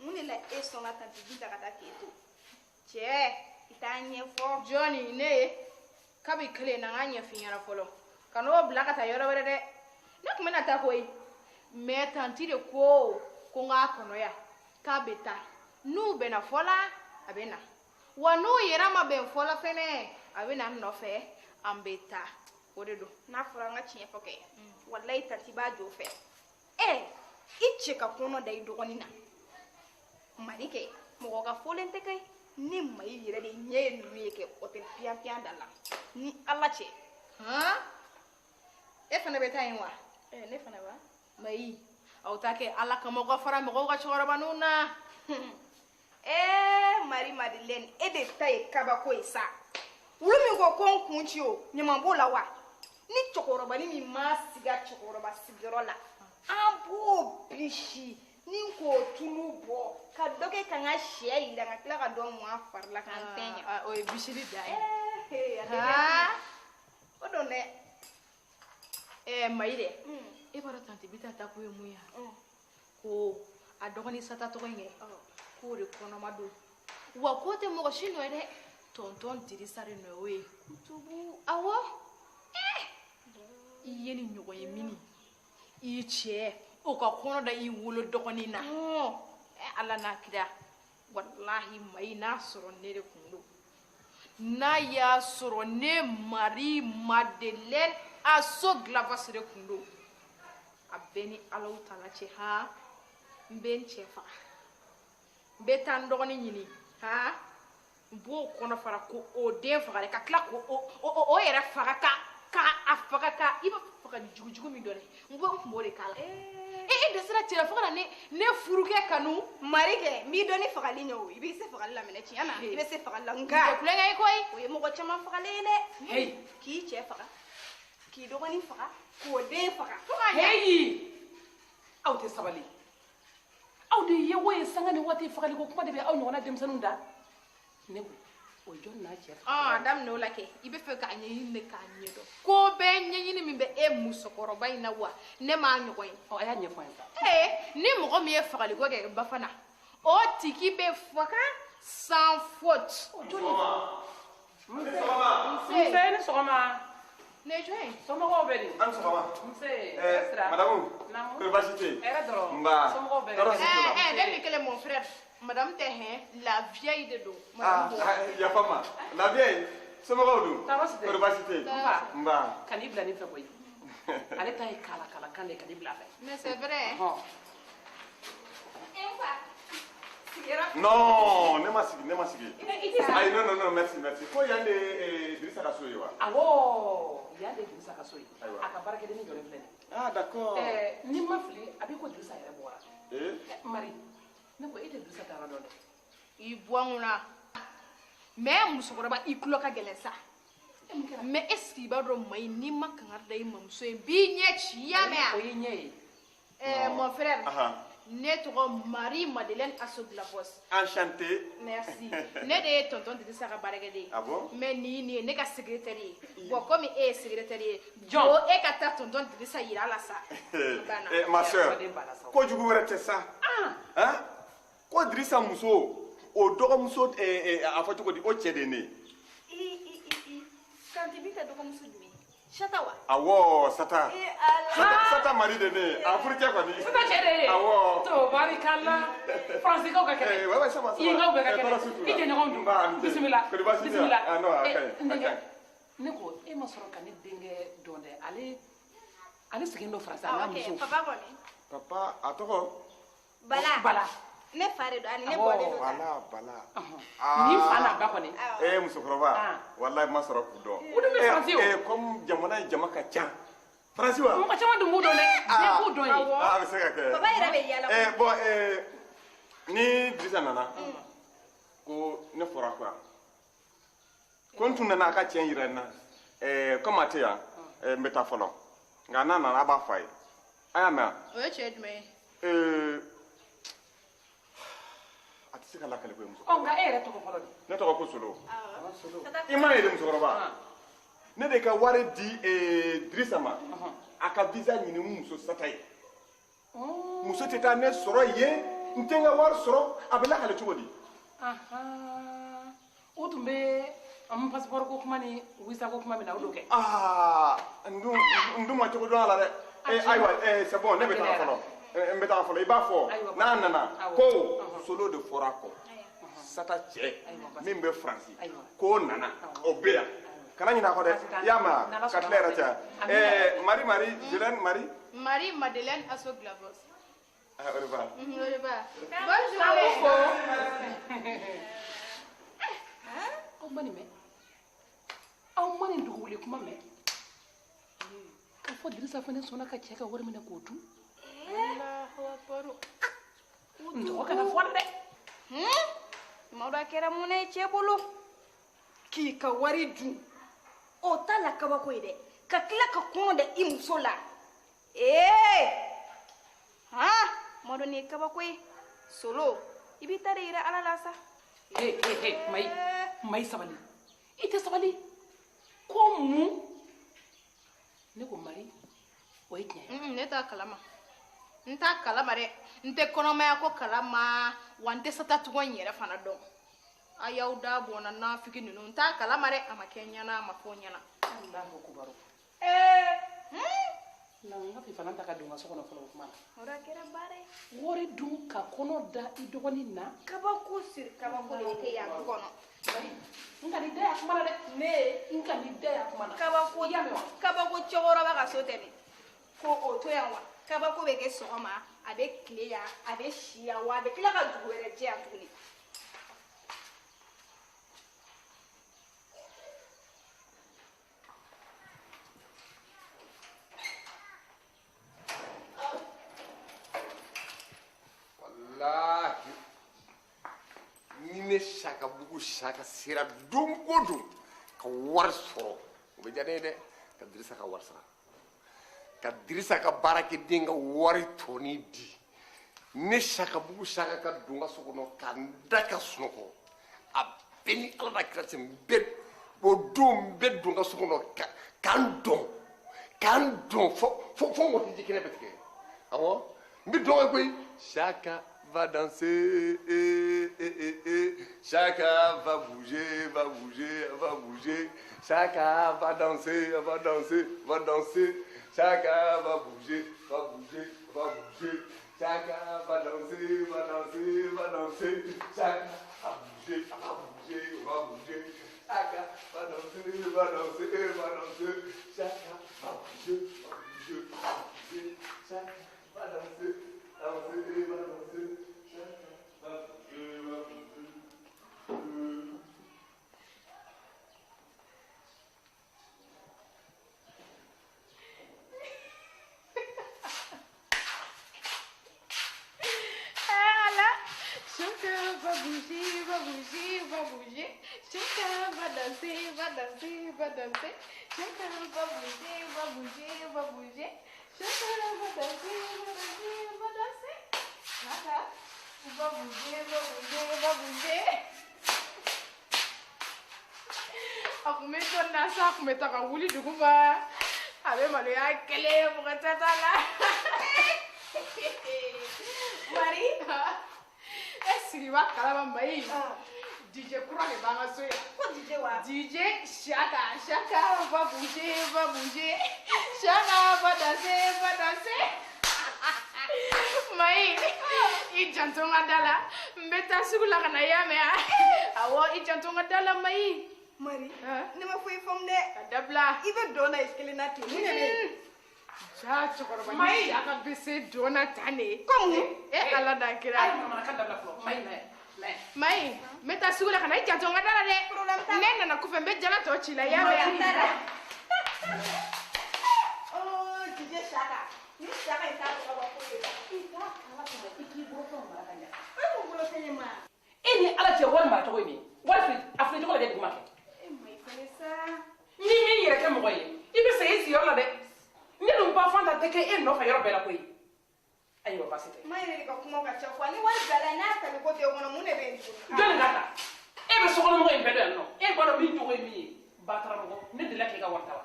mun de la e sɔnna tanti Binta ka taa k'e to cɛ i t'a ɲɛfɔ jɔnni ne ye kabi kelen na n ka ɲɛfin ɲɛna fɔlɔ ka n'o bila ka taa yɔrɔ wɛrɛ dɛ ne tun bɛna taa koyi mɛ tanti de ko n k'a kɔnɔ yan k'a bɛ taa n'u bɛnna fɔ la a bɛ na wa n'o yɛrɛ ma bɛn fɔlɔ fɛnɛ a bɛ na n nɔfɛ an bɛ taa o de don. n'a fɔra an ka tiɲɛ fɔ kɛ walayi tanti b'a jɔ fɛ i cɛ ka kɔnɔ da i dɔgɔnin na mani kɛ mɔgɔ ka fɔlen tɛ kɛ ni mayi yɛrɛ de ɲɛ ye ninnu ye kɛ o tɛ piyan da la ni ala cɛ. e fana bɛ taa yen wa. ne fana wa. mayi aw ta kɛ ala kama ka fara mɔgɔw ka cɛkɔrɔbaninw na. Marie Madeleine e de ta ye kabako ye sa wulu min ko ko n kun ci o ɲaman b'o la wa ni cɛkɔrɔbanin min ma siga cɛkɔrɔba sigiyɔrɔ la an b'o bisi ni k'o tulu bɔ ka dɔ kɛ ka n ka sɛ yira ka tila ka dɔ mɔ a fari la k'an tɛɲɛ. o ye bisili da ye. o don dɛ. mayi dɛ e b'a dɔn tanti bita ta ko ye mun ye ko a dɔgɔnin sata tɔgɔ in kɛ k'o de kɔnɔma don wa k'o tɛ mɔgɔ si nɔ ye dɛ tɔntɔn dirisa de nɔ ye o ye. tubu awɔ i ye ni ɲɔgɔn ye mini i cɛ o ka kɔnɔ da i wolo dɔgɔnin na. ala n'a kira walahi mayi n'a sɔrɔ ne de kun don n'a y'a sɔrɔ ne Marie Madeleine aso glavas de kun don a bɛɛ ni alaw tala cɛ n bɛ n cɛ faga n bɛ taa n dɔgɔnin ɲini n b'o kɔnɔ fara ko o den faga dɛ ka tila ko o yɛrɛ faga ka faga ka i b'a faga ni jugujugu min dɔ dɛ n b'o de k'a la. e dɛsɛra cɛ fo ka na ne furukɛ kanu. Marie kɛ n b'i dɔn ni fagali ye o i b'i se fagali la minɛ tiɲɛ na i bɛ se fagali la nka tɛ kulonkɛ ye koyi o ye mɔgɔ caman fagalen ye dɛ. k'i cɛ faga k'i dɔgɔnin faga k'o den faga. aw tɛ sabali aw de ye wo ye sanga ni waati fagali ko kuma de bɛ aw ɲɔgɔnna denmisɛnninw da ne ko o jɔn n'a cɛ faga. daminɛ o la kɛ i bɛ fɛ k'a ɲɛɲini de k'a ɲɛdɔn ko bɛɛ ɲɛɲini min bɛ e musokɔrɔba in na wa ne m'a ɲɔgɔn ye. a y'a ɲɛfɔ an ye. ni mɔgɔ min ye fagaliko kɛ Bafana o tigi bɛ faga sans faute. nse ni sɔgɔma. ne ye jɔn ye. somɔgɔw bɛ di. an sɔgɔma. nse. madamu. kɔri baasi tɛ yen. hɛrɛ dɔrɔn. nba somɔgɔw bɛ tɔɔrɔ si t'o la. ne b'i kelen mon frère madame tɛ hɛn la vieille de don. yafa n ma la vieille somɔgɔw dun. tɔɔrɔ si tɛ yen. kɔri baasi tɛ yen. nba. kan'i bila nin fɛ koyi ale ta ye kala kan de kan'i bila fɛ. mais c'est vrai. non ne ma sigi. ayi non merci ko yan de Dirisa ka so ye wa. awɔ yan de Dirisa ka so ye a ka baarakɛdennin jɔlen filɛ nin. d'accord. ni ma fili a b'i ko Dirisa yɛrɛ bɔra. Marie ne ko e tɛ Dirisa taara dɔn dɛ. i bɔ n kunna mais musokɔrɔba i tulo ka gɛlɛn sa. mais est-ce que i b'a dɔn mayi n'i ma kangari da i mamuso ye b'i ɲɛ ci i y'a mɛn. o y'i ɲɛ ye. mon frère. ne tɔgɔ Marie Madeleine Asso Glavos. enchanté. merci ne de ye tonton Dirisa ka baarakɛden ye. ah bon. mais nin ye ne ka secrétaire ye. bon comme e ye secrétaire ye. jɔn o e ka taa tonton Dirisa yira la sa. ma soeur kojugu wɛrɛ tɛ sa. ko Dirisa muso o dɔgɔmuso a fɔ cogo di o cɛ de ne. tanti bita dɔgɔmuso jumɛn Sata wa. awɔ Sata. Sata mari de ne a furukɛ kɔni. Sata cɛ de ye. awɔ. to barikala faransikɛw ka kɛnɛ. ouais ça va. yenkaw bɛɛ ka kɛnɛ i jɛɲɔgɔnw dun. bisimila bisimila. ah non a kaɲi. ndenkɛ ne ko e ma sɔrɔ ka ne denkɛ dɔn dɛ ale sigilen don faransi a n'a muso. papa kɔni. papa a tɔgɔ. Bala. ne fa de don ani ne bɔlen don. Bala. ni fa n'a ba kɔni. musokɔrɔba walayi ma sɔrɔ k'u dɔn. u dun bɛ faransi o. comme jamana in jama ka ca. faransi wa. mɔgɔ caman dun b'u dɔn dɛ. ne b'u dɔn ye. a bɛ se ka kɛ. papa yɛrɛ bɛ yala. bon ni Dirisa nana ko ne fɔra quoi ko n tun nana a ka tiɲɛ yira n na comme a tɛ yan n bɛ taa fɔlɔ nka n'a nana a b'a fɔ a ye a y'a mɛn. o ye cɛ jumɛn ye. a tɛ se ka lakale ko ye muso. nka e yɛrɛ tɔgɔ fɔlɔ de. ne tɔgɔ ko Solo. i m'a ye de musokɔrɔba. ne de ka wari di Dirisa ma a ka visa ɲini n muso Sata ye. muso tɛ taa ne sɔrɔ yen n tɛ n ka wari sɔrɔ a bɛ lakale cogo di. o tun bɛ passeport ko kuma ni visa ko kuma min na o don kɛ. n dun ma cogo dɔn a la dɛ. ayiwa c'est bon ne bɛ taa fɔlɔ. n bɛ taa fɔlɔ i b'a fɔ n'a nana ko Solo de fɔra a kɔ sata cɛ Ayiwa, basi. min bɛ faransi Ayiwa. k'o nana o bɛ yan kana ɲinɛ a kɔ Basi dɛ t'an- i y'a mɛn n'Ala wa ka sɔnna tila yɛrɛ ma. caya mari mari Jolene mari Marie Madeleine Assoglavos. au revoir Au revoir. Bonne journée. aw ma nin mɛn aw ma nin dogo wele kuma mɛn k'a fɔ dirisa fana sɔnna ka cɛ ka wari minɛ k'o dun Allahu Akbar. n tɔgɔ kana fɔ dɛ Mawdo a kɛra mun ye cɛ bolo k'i ka wari dun o t'a la kabako ye dɛ ka tila ka kɔnɔ da i muso la Mawdo nin ye kabako ye solo i b'i ta de yira ala la sa mayi sabali i tɛ sabali ko mun ne ko mari o ye tiɲɛ ye Ne t'a kalama. N t'a kalama dɛ. N tɛ kɔnɔmaya ko kalama wa n tɛ satacogo n yɛrɛ fana dɔn. A y'aw da bɔnna nafiki ninnu n t'a kalama dɛ a ma kɛ n ɲɛna a ma fɔ n ɲɛna. Allahu kubaru na n ka fifana ta ka don n ka so kɔnɔ fɔlɔ o kuma na Mawdo a kɛra baara ye wari dun ka kɔnɔ da i dɔgɔnin na kabako siri kabako de kɛ yan du kɔnɔ n ka nin da ya kuma na dɛ n ka nin da ya kuma na kabako i y'a mɛn wa kabako cɛkɔrɔba ka so tɛ nin ko o to yan wa kabako bɛ kɛ sɔgɔma a bɛ tile yan a bɛ si yan wa a bɛ tila ka dugu wɛrɛ jɛ yan tuguni Wallahi ni ne Sakabugu Saka sera don o don ka wari sɔrɔ o bɛ diya ne ye dɛ ka Dirisa ka wari sara ka Dirisa ka baarakɛden ka wari tɔni di ne Sakabugu Saka ka don n ka so kɔnɔ ka n da ka sunɔgɔ a bɛɛ ni Ala n'a kira cɛ n bɛ o don n bɛ don n ka so kɔnɔ k'an dɔn fo mɔgɔ tɛ ji kɛnɛ bɛ tigɛ awɔ n bɛ dɔn koyi Chaka va danser, Chaka va bouger, va bouger, va bouger. Chaka va danser, va danser, va danser. Chaka va bouger, va bouger, va bouger. Chaka va danser, va danser, va danser. Chaka va bouger, va bouger, va bouger. Chaka va danser, va danser, va danser. Chaka va bouger, va bouger, va bouger. Chaka va danser. Chacun va bouger, va bouger, va bouger. Chacun va danser, va danser, va danser. Chacun va bouger, va bouger, va bouger. Chacun va danser, va danser, va danser. Chacun va bouger, va bouger, va bouger. A kun bɛ to na sa a kun bɛ ta ka wuli dugu ma a bɛ maloya kelen mɔgɔ tɛ t'a la. Mari Sigi b'a kalama Mayi DJ kura de b'an ka so yan ko DJ wa DJ Chaka va bouger va bouger Chaka va danser va danser Mayi i janto n ka da la n bɛ taa sugu la ka na y'a mɛn awɔ i janto n ka da la Mayi Mari ne ma foyi faamu dɛ ka dabila i bɛ dɔn na i kelen na ten mun de bɛ yen ja cɛkɔrɔba ni Chaka bɛ se dɔn na tan de Comme Ala dan kira ayi mama ka dabila fɔlɔ mayi mɛ Mayi n bɛ taa sugu la ka na i janto n ka da la dɛ Problème t'a la. ne nana kɔfɛ n bɛ jala tɔ ci la i y'a mɛn Oh DJ Chaka ni Chaka in t'a tɔgɔ dɔn foyi de la i t'a kala tɛmɛ i k'i bolo fɛnw mara ka ɲa o ye mun bolo fɛn ye ma e ni ala cɛ wari mara cogo ye nin wari fili a fili cogo lajɛ duguma kɛ e Mayi fɛnɛ sa ni min yɛrɛ kɛ mɔgɔ ye i bɛ segin i sigiyɔrɔ la dɛ ne dun ba fanta tɛ kɛ e nɔfɛ yɔrɔ bɛɛ la koyi ayiwa baasi tɛ Mayi yɛrɛ de ka kumaw ka ca quoi ni wari bilala n'a tali ko tɛ o kɔnɔ mun de bɛ yen tuguni jɔnni ka ta e bɛ sokɔnɔmɔgɔ in bɛɛ dɔn yan nɔ e b'a dɔn min cogo ye min ye bataramɔgɔ ne delila k'e ka wari ta wa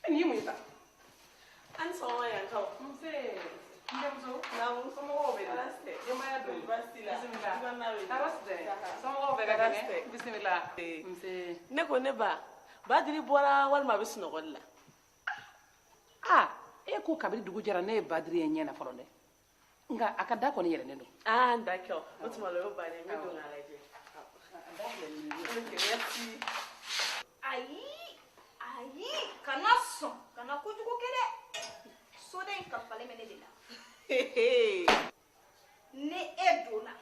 nin ye mun ye ta An sɔgɔma yankaw. nse n denmuso Naamu. somɔgɔw bɛ Ala di tɛ. denbaya dun Baasi la. bisimila Ibana bɛ di. tɔɔrɔ tɛ somɔgɔw bɛ ka kɛnɛ bisimila nse Ne ko ne ba Badiri bɔra walima a bɛ sunɔgɔ de la. e ko kabini dugu jɛra ne ye badiri ye ɲɛ na fɔlɔ dɛ nka a ka da kɔni yɛlɛnnen don Ah d'accord. O tuma la o y'o bannen ye. N bɛ don k'a lajɛ. Merci. Ayi, kana sɔn kana kojugu kɛ dɛ soden kalifalen bɛ ne de la ni e donna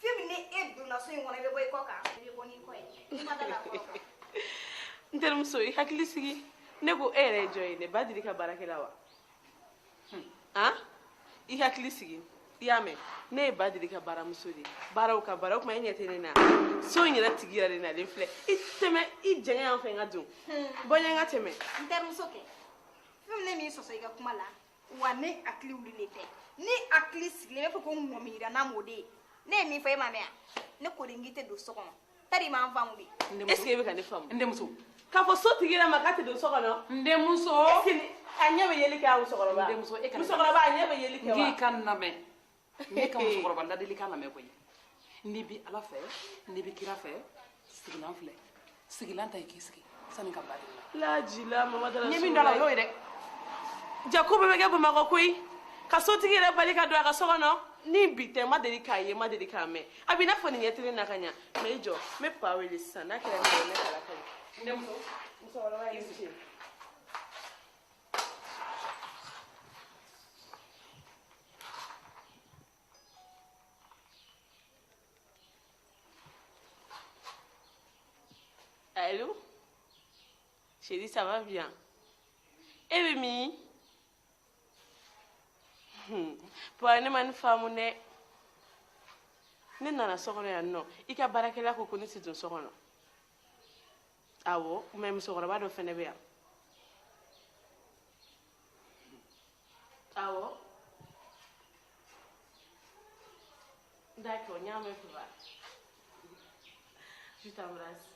fɛn ni e donna so in kɔnɔ i bɛ bɔ i kɔ kan i bɛ bɔ n'i kɔ ye i ma da la fɔlɔ. N terimuso i hakili sigi ne ko e yɛrɛ ye jɔn ye ne ba deli ka baarakɛla wa i hakili sigi i y'a mɛn ne ye ba deli ka baaramuso de baaraw ka baara o tuma e ɲɛ tɛ ne na so in yɛrɛ tigi yɛrɛ de nalen filɛ i tɛmɛ i jɛngɛ yan fɛ n ka don bɔɲɛ n ka tɛmɛ. N terimuso kɛ fɛn ne m'i sɔsɔ i ka kuma la wa ne hakili wulilen tɛ ni hakili sigilen bɛ fɔ ko ŋɔmiyira n'a m'o de ye ne ye min fɔ e ma mɛn yan ne ko de n k'i tɛ don so kɔnɔ tari m'an faamu bi. Est-ce que e bɛ ka ne faamu. N denmuso. K'a fɔ so tigi yɛrɛ ma k'a tɛ don so kɔnɔ. N denmuso. Est-ce que a ɲɛ bɛ yeli kɛ a musokɔrɔba. N denmuso e ka musokɔrɔba a ɲɛ bɛ yeli kɛ wa. N k'i ka lamɛn ne ka musokɔrɔba ladilikan lamɛn koyi n'i bi ala fɛ n'i bi kira fɛ sigilan filɛ sigilan ta i k'i sigi sani ka ba de la. Lajila mama dara ɲɛ min dɔ la o y'o ye dɛ. jako bɛɛ bɛ kɛ bamakɔ koyi ka sotigi yɛrɛ bali ka don a ka so kɔnɔ ni bi tɛ n ma deli k'a ye n ma deli k'a mɛn a bɛ i n'a fɔ nin ɲɛ tɛ ne na ka ɲa mɛ i jɔ n bɛ pa wele sisan n'a kɛra ne ye ne kala ka ɲi. n denmuso musokɔrɔba y'i sigi. Allô? Chérie, ça va bien? Eh bien, pour aller me faire mon nez, ne nana sokɔnɔ yan nɔ I ka baarakɛla ko ko ne tɛ don so kɔnɔ awɔ mais musokɔrɔba dɔ fɛnɛ bɛ yan awɔ d'accord n y'a mɛn papa je t'embrasse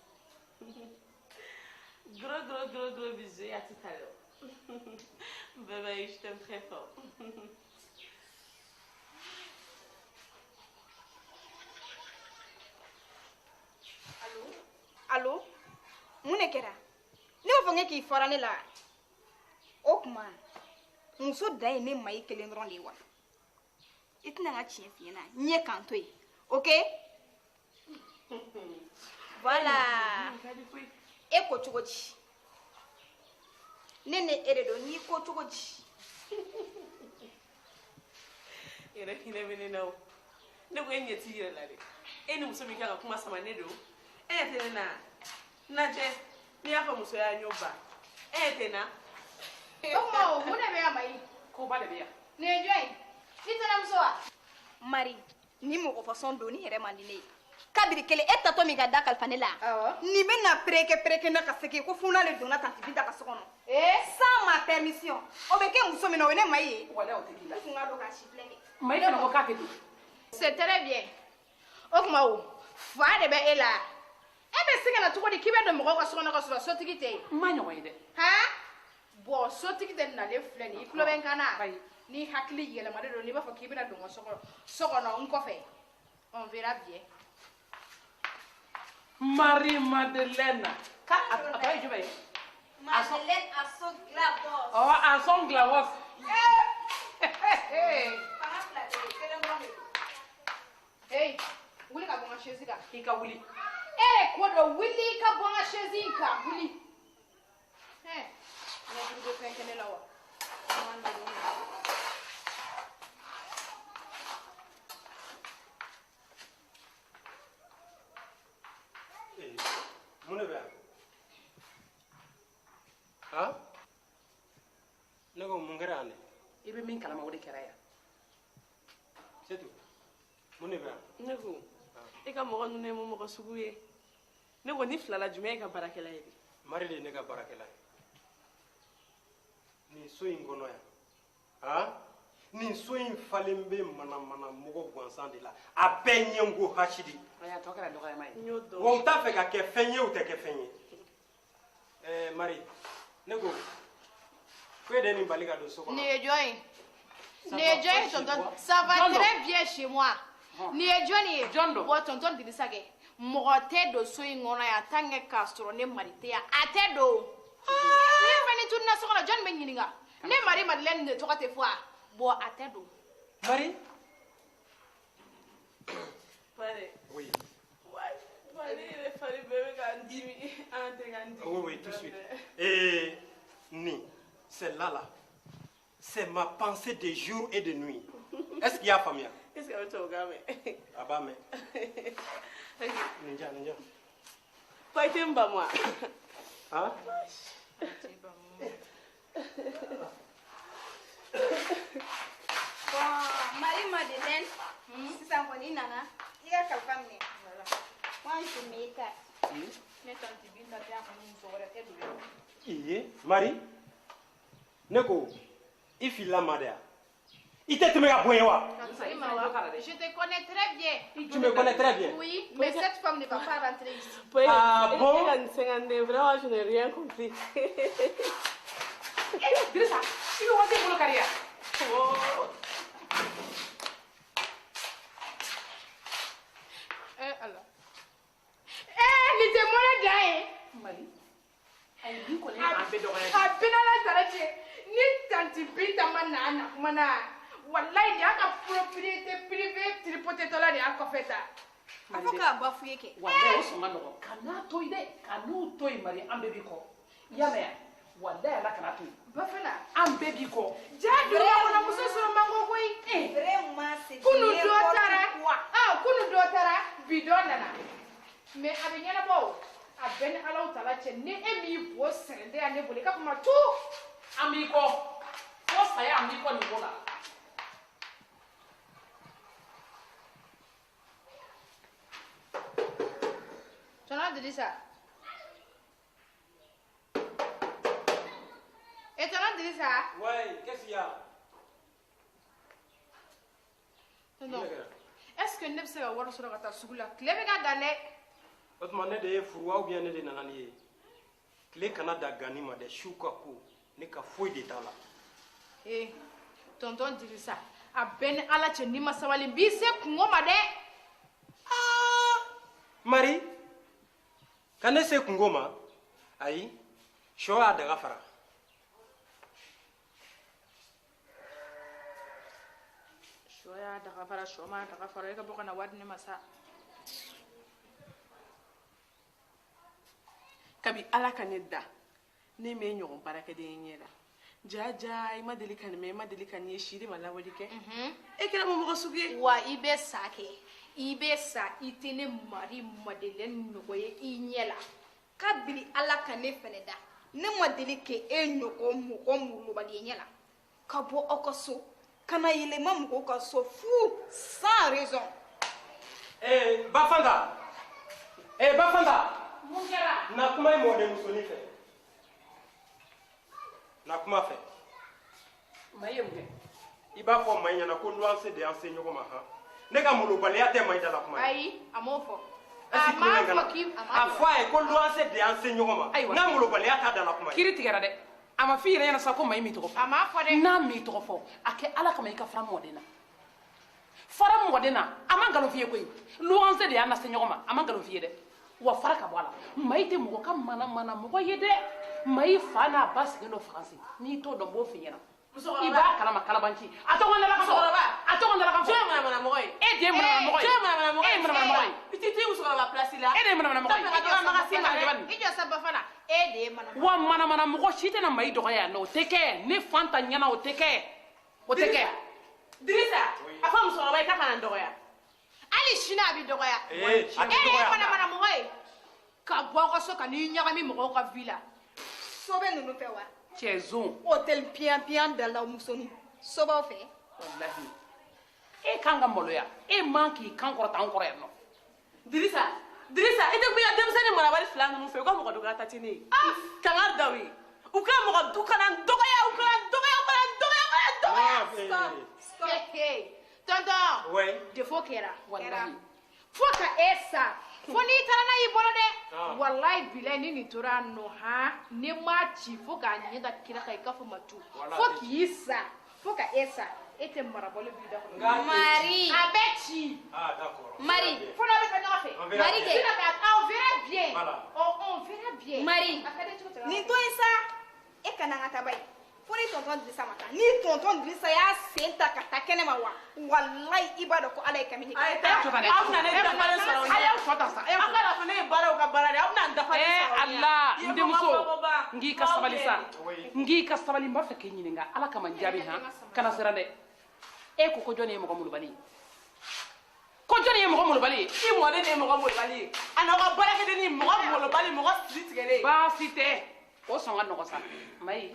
gros bisous et à tout à l'heure bye bye je t'aime très fort. Allo mun de kɛra ne b'a fɔ n k'i fɔra ne la o tuma muso da ye ne ma i kelen dɔrɔn de ye wa I tɛna n ka tiɲɛ f'i ɲɛna n ye kan to yen ok voilà e ko cogo di ne ni e de don n'i ko cogo di yɛrɛ hinɛ bɛ ne na o ne ko e ɲɛ t'i yɛrɛ la dɛ e ni muso min kan ka kuma sama ne don e ɲɛ tɛ ne na lajɛ n'i y'a fɔ muso y'a ɲɔ ba e ɲɛ tɛ na. o tuma o mun de bɛ yan Mayi ko ba de bɛ yan nin ye jɔn ye I tɛnɛmuso wa Mari ni mɔgɔ fasɔn don ni yɛrɛ man di ne ye kabiri kelen e tatɔ min ka da kalifa ne la nin bɛ na pereke na ka segin ko funale donna tanti Binta ka so kɔnɔ sans ma permission o bɛ kɛ muso min na o ye ne Mayi ye wala o tɛ k'i la i kun ka don k'a si filɛ kɛ Mayi fana ko k'a kɛ ten c'est très bien o tuma o fa de bɛ e la e bɛ se ka na cogo di k'i bɛ don mɔgɔw ka so kɔnɔ ka sɔrɔ sotigi tɛ yen n ma ɲɔgɔn ye dɛ bon sotigi tɛ nalen filɛ nin I tulo bɛ n kan na ni hakili yɛlɛmalen don n'i b'a fɔ k'i bɛna don n ka so kɔnɔ n kɔfɛ on verra bien Marie Madeleine a tɔgɔ ye jumɛn ye Madeleine Assoglavos Assoglavos hey wuli ka bɔ n ka chaise kan I ka wuli e de ko dɔ wuli I ka bɔ n ka chaise in kan wuli ne juru bɛ fɛn kɛ ne la wa mun de bɛ yan han ne ko mun kɛra yan dɛ I bɛ min kalama o de kɛra yan c'est tout mun de bɛ yan ne ko e ka mɔgɔ ninnu ye mun mɔgɔ sugu ye ne ko ni filala jumɛn ye ka baarakɛla ye de Mari de ye ne ka baarakɛla ye nin so in kɔnɔ yan han nin so in falen bɛ manamana mɔgɔ gansan de la a bɛɛ ɲɛngo hasidi a tɔ kɛra dɔgɔyama ye n y'o dɔn wa u t'a fɛ ka kɛ fɛn ye u tɛ kɛ fɛn ye Mari ne ko e de nin bali ka don so kɔnɔ nin ye jɔn ye nin ye jɔn ye tonton ça va très bien chez moi nin ye jɔn ye jɔn don bon tonton Dirisa kɛ mɔgɔ tɛ don so in kɔnɔ yan tant que k'a sɔrɔ ne Mari tɛ yan a tɛ don ni fɛn tununa so kɔnɔ jɔn bɛ ɲininka ne Mari Madeleine de tɔgɔ tɛ fɔ a bon a tɛ don Mari pare oui Oui, tout de suite. Et Ni, celle-là, là, c'est ma pensée de jour et de nuit. Est-ce qu'il y a famille? Est-ce qu'il y a autre chose? Ah bah mais. Ninja. Pas été un bas moi. Hein? Bon, Marie-Madeleine, sisan kɔni nana i ka kalifa minɛ. Moi, je m'écarte. Ne tante Binta tɛ a kɔni muso wɛrɛ tɛ don. Iye, Marie, ne ko, i filila ma de ya? I tɛ tɛmɛ ka bɔ yen wa? Je te connais très bien. Tu me connais très bien. Oui, mais cette femme ne va pas rentrer ici. Ah bon? Vraiment, je n'ai rien compris. Dirisa, i bɛ waati bolo kari ya? Allah. Ni tɛ mɔnɛ da ye. Mali, a ye min kɔni ye k'an bɛɛ dɔgɔya. A bɛna tara cɛ ni tanti Binta ma na kuma na wallahi ni y'a ka propriété privée tripotée-tɔla de y'a kɔfɛ ta. A fɔ k'a ba f'u ye kɛ. Wallahi o sɔn ka nɔgɔn. Ka n'a to yen dɛ, ka n'u to yen Mali, an bɛɛ b'i kɔ. I y'a mɛn ya? Wallahi Ala kana to yen. Bafana. An bɛɛ b'i kɔ. Jaa duguba kɔnɔ muso sɔrɔ man go koyi. Vraiment c'est Kunu dɔ taara. Kunu dɔ taara bi dɔ nana. Mais a bɛ ɲɛnabɔ o. A bɛɛ ni Alahu Taala cɛ ni e m'i bo sɛgɛn tɛ yan ne bolo i ka kuma tout. An b'i kɔ. Fo saya an b'i kɔ nin ko la. Tonton Dirisa. Et tonton Dirisa. Ouais, qu'est-ce qu'il y a? Tonton, est-ce que ne bɛ se ka wari sɔrɔ ka taa sugu la? Tile bɛ ka dan dɛ. O tuma ne de ye furu wa ou bien ne de nana ni ye? Tile kana da ganni ma dɛ, su ka ko, ne ka foyi de t'a la. Tonton Dirisa, a bɛɛ ni Ala cɛ n'i ma sabali n b'i se kungo ma dɛ. Marie, ka ne se kungo ma? Ayi, sɔ y'a daga fara. Sɔ y'a daga fara, sɔ m'a daga fara, e ka bɔ ka na wari di ne ma sa. Kabi Ala ka ne da ne m'e ɲɔgɔn baarakɛden ɲɛ la jaja i ma deli ka nin mɛn i ma deli ka nin ye si de ma lawale kɛ e kɛra mɔgɔ sugu ye Wa i bɛ sa kɛ i bɛ sa i tɛ ne Marie-Madeleine ɲɔgɔn ye i ɲɛ la. Kabini Ala ka ne fɛnɛ da ne ma deli k'e ɲɔgɔn mɔgɔ mulobali ye ɲɛ la ka bɔ aw ka so ka na yɛlɛma mɔgɔw ka so fu sans raison. Bafanta, Bafanta. Mun kɛra? Na kuma ye mɔden musonin fɛ. Na kuma fɛ. Mayi ye mun kɛ? I b'a fɔ Mayi ɲɛna ko luwanse de y'an se ɲɔgɔn ma han. Ne ka molobaliya tɛ Mayi da la kuma ye. Ayi, a m'o fɔ. A m'a fɔ k'i a fɔ a ye ko luwanse de y'an se ɲɔgɔn ma. Ayiwa. N'a molobaliya t'a da la kuma ye. Kiri tigɛra dɛ. A ma f'i yɛrɛ ɲɛna sa ko Mayi m'i tɔgɔ fɔ. A m'a fɔ dɛ. N'a m'i tɔgɔ fɔ, a kɛ Ala kama i ka fara mɔden na. Fara mɔden na, a ma nkalon f'i ye koyi. Luwanse de y'an lase ɲɔgɔn ma, a ma nkalon f'i ye dɛ. Wa fara ka bɔ a la. Mayi tɛ mɔgɔ ka mana mɔgɔ ye dɛ. Mayi fa n'a ba sigilen don Faransi. N'i t'o dɔn n b'o f'i ɲɛna. I b'a kalama kalabanci. A tɔgɔ n dala ka fɔ. A tɔgɔ n dala ka fɔ. Jɔn ye manamanamɔgɔ ye? E de ye manamanamɔgɔ ye. Jɔn ye manamanamɔgɔ ye? E ye manamanamɔgɔ ye. I tɛ t'i musokɔrɔba place la. E de ye manamanamɔgɔ ye. I jɔ sa Bafana, e de ye manamanamɔgɔ. Wa manamanamɔgɔ si tɛna Mayi dɔgɔya yan nɔ o tɛ kɛ ne fan ta ɲɛna o tɛ kɛ o tɛ kɛ. Dirisa a fɔ musokɔrɔba ye k'a kana n dɔgɔya. Hali sini a bɛ dɔgɔya. a tɛ E de ye dɔgɔya. manamanamɔgɔ ye. Ka bɔ aw ka so ka n'i ɲagami mɔgɔw ka vie la. So bɛ ninnu fɛ wa? Cɛ zon. Hôtel piyan dala musonin so b'aw fɛ? Walahi. E kan ka maloya. E man k'i kan kɔrɔta an kɔrɔ yan nɔ. Dirisa i tɛ kun ya denmisɛnnin marabali fila ninnu fɛ u ka mɔgɔ dɔgɔya ta tɛ ne ye. Kanga daw ye u ka mɔgɔ u kana n dɔgɔya u kana n dɔgɔya u kana n dɔgɔya. Tonton, Ouais. défaut kɛra. Walahi. Fo ka e sa. Fo n'i taara n'a y'i bolo dɛ. Walayi bilayi ni nin tora yan nɔ han ne m'a ci fo k'a ɲɛ da kira kan i k'a fɔ ma tu. Fo k'i sa fo ka e sa e tɛ marabolo b'i da kɔnɔ. Marie. A bɛ ci. Ah d'accord. Marie. Fo n'a bɛ taa ɲɔgɔn fɛ. Marie kɛ. On verra bien. Voilà. On verra bien. Marie. A ka di cogo cogo. Nin to yen sa e kana n ka taa ba ye. fo ni tonton Dirisa ma taa ni tonton Dirisa y'a sen ta ka taa kɛnɛ ma wa walayi i b'a dɔn ko ala ye kamini aw bɛna ne dafalen sɔrɔ a y'a fɔ tan sa aw ka fɔ ne ye baaraw ka baara de aw bɛna n dafalen sɔrɔ Allah n denmuso n k'i ka sabali sa n k'i ka sabali n b'a fɛ k'i ɲininka ala kama n jaabi han kana siran dɛ e ko jɔnni ye mɔgɔ molobali ye ko jɔnni ye mɔgɔ molobali ye i mɔden de ye mɔgɔ molobali ye a n'aw ka baarakɛdenni mɔgɔ molobali mɔgɔ siri tigɛlen baasi tɛ o sɔn ka nɔgɔ sa mayi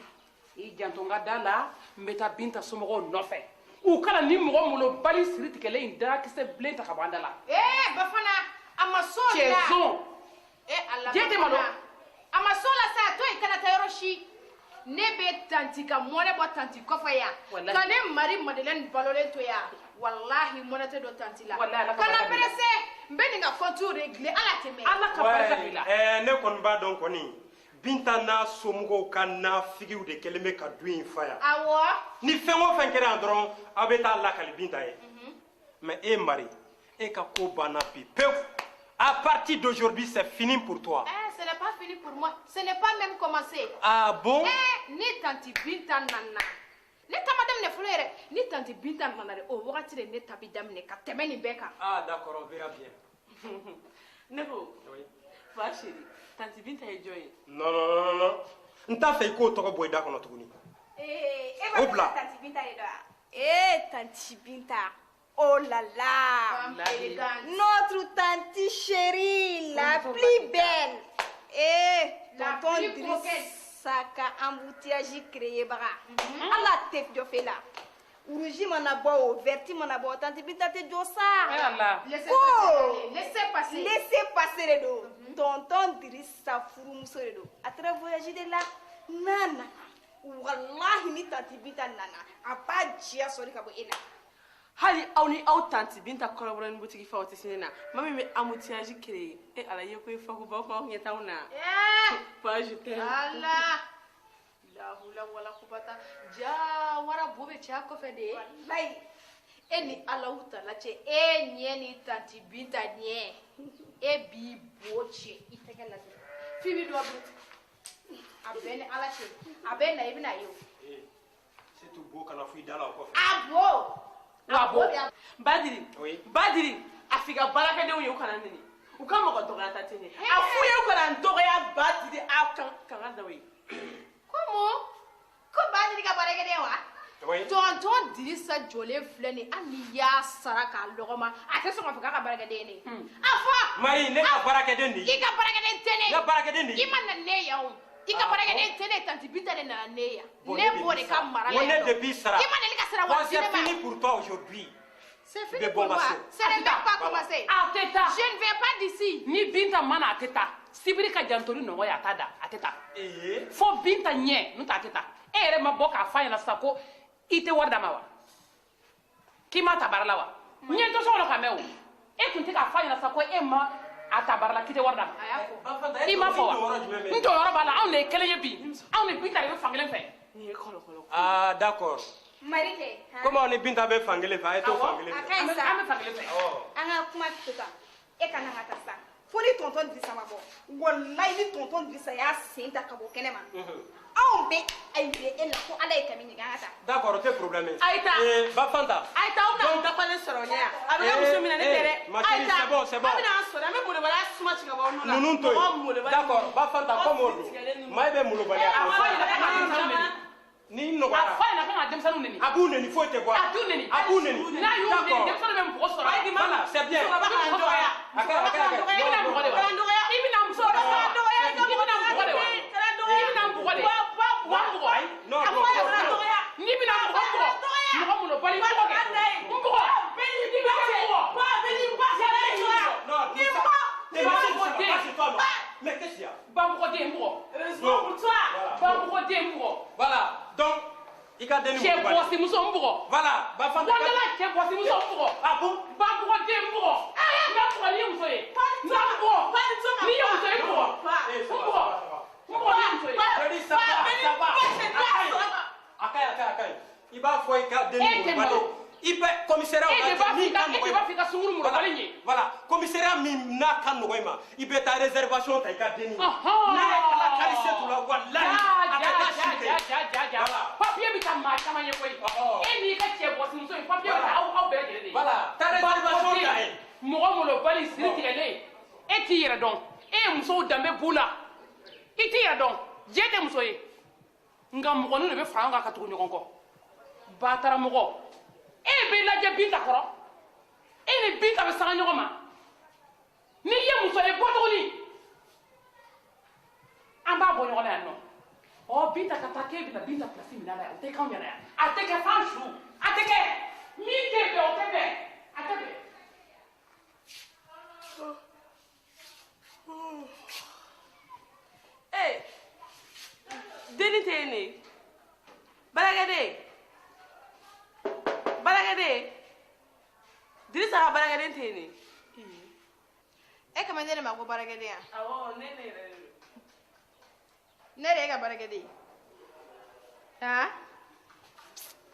i janto n ka da la n bɛ taa Binta somɔgɔw nɔfɛ u kana ni mɔgɔ molobali siri tigɛlen in dakisɛ bilen ta ka bɔ an da la Bafana a ma so la cɛzɔn Allah jɛ tɛ ma dɔn a ma so la sa to in kana taa yɔrɔ si ne bɛ tanti ka mɔnɛ bɔ tanti kɔfɛ yan ka ne mari Madeleine balolen to yan wallahi mɔnɛ tɛ don tanti la kana perese n bɛ nin ka compte régler ala tɛmɛ ala ka barika b'i la ne kɔni b'a dɔn kɔni Binta n'a somɔgɔw ka nafigiw de kɛlen bɛ ka du in fa yan awɔ ni fɛn o fɛn kɛra yan dɔrɔn aw bɛ taa lakali Binta ye mais e mari e ka ko banna bi pewu à partir d'aujourd'hui c'est fini pour toi ce n'est pas fini pour moi ce n'est pas même commencé ah bon ni tanti Binta nana ne ta ma daminɛ fɔlɔ yɛrɛ ni tanti Binta nana dɛ o wagati de ne ta bi daminɛ ka tɛmɛ nin bɛɛ kan ah d'accord on verra bien ne ko fa chérie tanti Binta ye jɔn ye non n t'a fɛ i k'o tɔgɔ bɔ i da kɔnɔ tuguni e b'a dɔn tanti Binta de don tanti Binta oh là là notre tante chérie la plus belle tonton Dirisa ka embouteillage créé baga ala tɛ dɔ fɛ la rouge mana bɔ o vert mana bɔ tante Binta tɛ jɔ sa laissez passer de don tonton Dirisa furumuso de don a taara voyage de la nana wallahi ni tante Binta nana a b'a diya sɔrɔ ka bɔ e la hali aw ni aw tanti Binta kɔrɔbɔrɔ ni butigi fɛnw tɛ sini na mami bɛ embouteillage créé ala ye ko ye fako baw k'aw ɲɛ t'anw na fa je t'aime ala la hula wala kubata ja wara bo bɛ cɛ kɔfɛ de wallahi e ni Alahu Taala cɛ e ɲɛ ni tanti Binta ɲɛ e b'i bo cɛ i tɛgɛ la fi bi dɔ bi a bɛ ni ala cɛ a bɛ na i bɛna ye o c'est tout beau kana fo i da la o kɔfɛ a bo wa bo Badiri a f'i ka baarakɛdenw ye u kana nɛni u ka mɔgɔ dɔgɔya ta tɛ ɲɛ a f'u ye u kana n dɔgɔya Badiri a kan daw ye ko Badiri ka baarakɛden wa tonton Dirisa jɔlen filɛ nin hali n'i y'a sara k'a lɔgɔma a tɛ sɔn k'a fɔ k'a ka baarakɛden ye a fɔ Marie ne ka baarakɛden de i ka baarakɛden tɛ ne n ka baarakɛden de i ma na ne yan o i ka baarakɛden tɛ ne tanti Binta de nana ne yan ne b'o de ka mara la yan ne depuis sara i ma deli ka sara wa c'est fini pour toi aujourd'hui c'est fini pour moi ça ne va pas commencer a tɛ taa je ne vais pas d'ici ni Binta mana a tɛ taa sibiri ka janto ni nɔgɔ ye a t'a da a tɛ taa fo Binta ɲɛ n'o tɛ a tɛ taa e yɛrɛ ma bɔ k'a f'a ɲɛna sisan ko i tɛ wari d'a ma wa k'i ma ta baara la wa n ye dɔ sɔrɔ ka mɛn o e tun tɛ k'a f'a ɲɛna sisan ko e ma a ta baara la k'i tɛ wari d'a ma i ma fɔ wa n jɔyɔrɔ b'a la anw de ye kelen ye bi anw ni Binta de bɛ fan kelen fɛ ah d'accord Marike comme aw ni Binta bɛ fan kelen fɛ a ye to fan kelen fɛ an an bɛ fan kelen fɛ an ka kuma to tan e kana ka taa sa fo ni tonton Dirisa ma bɔ wallahi ni tonton Dirisa y'a sen ta ka bɔ kɛnɛ ma anw bɛ a yire e la ko ala ye kami ɲininka an ka taa d'accord o tɛ problème Aïta Bafanta Aïta aw bɛna n dafalen sɔrɔ ɲɛ yan a bɛ kɛ muso min na ne tɛ dɛ ma chérie c'est bon c'est bon a bɛna an sɔrɔ an bɛ molobaliya suma ci ka bɔ aw nun na ninnu to yen d'accord Bafanta comme o don maa i bɛ molobaliya a fɔ ɲɛna ka denmisɛnninw nɛni ni a nɔgɔyara fɔ ɲɛna ka denmisɛnninw nɛni a b'u nɛni foyi tɛ bɔ a t'u nɛni a b'u nɛni n'a y'u nɛni denmisɛnninw bɛ mɔgɔ sɔrɔ voilà c'est bien a bɛ mɔgɔ dɔgɔya a kɛ a kɛ a kɛ i bɛna mɔgɔ de wa i bɛna muso de wa i bɛna mɔgɔ de wa i bɛna mɔgɔ de wa non n'i bɛna mɔgɔ mɔgɔ mun bali mɔgɔ kɛ n bɔgɔ i b'a fɔ mais qu'est-ce qu'il y a bamɔgɔden mɔgɔ bamɔgɔden mɔgɔ voilà donc i ka denni cɛ bɔsimuso n bɔgɔ voilà Bafanta wandala cɛ bɔsimuso n bɔgɔ ah bon bamɔgɔden mɔgɔ n b'a bɔgɔ n'i ye muso ye n b'a bɔgɔ n'i ye muso ye n bɔgɔ n bɔgɔ n'i ye muso ye ça va a ka ɲi i b'a fɔ i ka denni molobali il peut commissariat voilà commissariat min n'a ka nɔgɔ ma i bɛ taa réservation ta i ka denni n'a ye kala kalise tu la wallahi a ka taa si ten papier bɛ taa maa caman ye koyi e n'i ka cɛ bɔsimuso in papier bɛ taa aw bɛɛ lajɛlen de ye voilà ta réservation ta ye mɔgɔ molobali siri tigɛlen e t'i yɛrɛ dɔn e ye musow danbe b'u la i t'i yɛrɛ dɔn diɲɛ tɛ muso ye nka mɔgɔninw de bɛ fara ɲɔgɔn kan ka tugu ɲɔgɔn kɔ bataramɔgɔ e bɛ lajɛ Binta kɔrɔ e ni Binta bɛ sanga ɲɔgɔn ma n'i ye muso ye bɔ tuguni an b'a bɔ ɲɔgɔn na yan nɔ ɔ Binta ka taa k'e bɛna Binta pilasi minɛ a la yan o tɛ k'anw ɲɛna yan a tɛ kɛ f'an su a tɛ kɛ min tɛ bɛn o tɛ bɛn a tɛ bɛn. Denni tɛ yen ne barakɛden Dirisa ka barakɛden tɛ yen ne e kama ne de ma ko barakɛden yan awɔ ne yɛrɛ de don ne de ye ka barakɛden han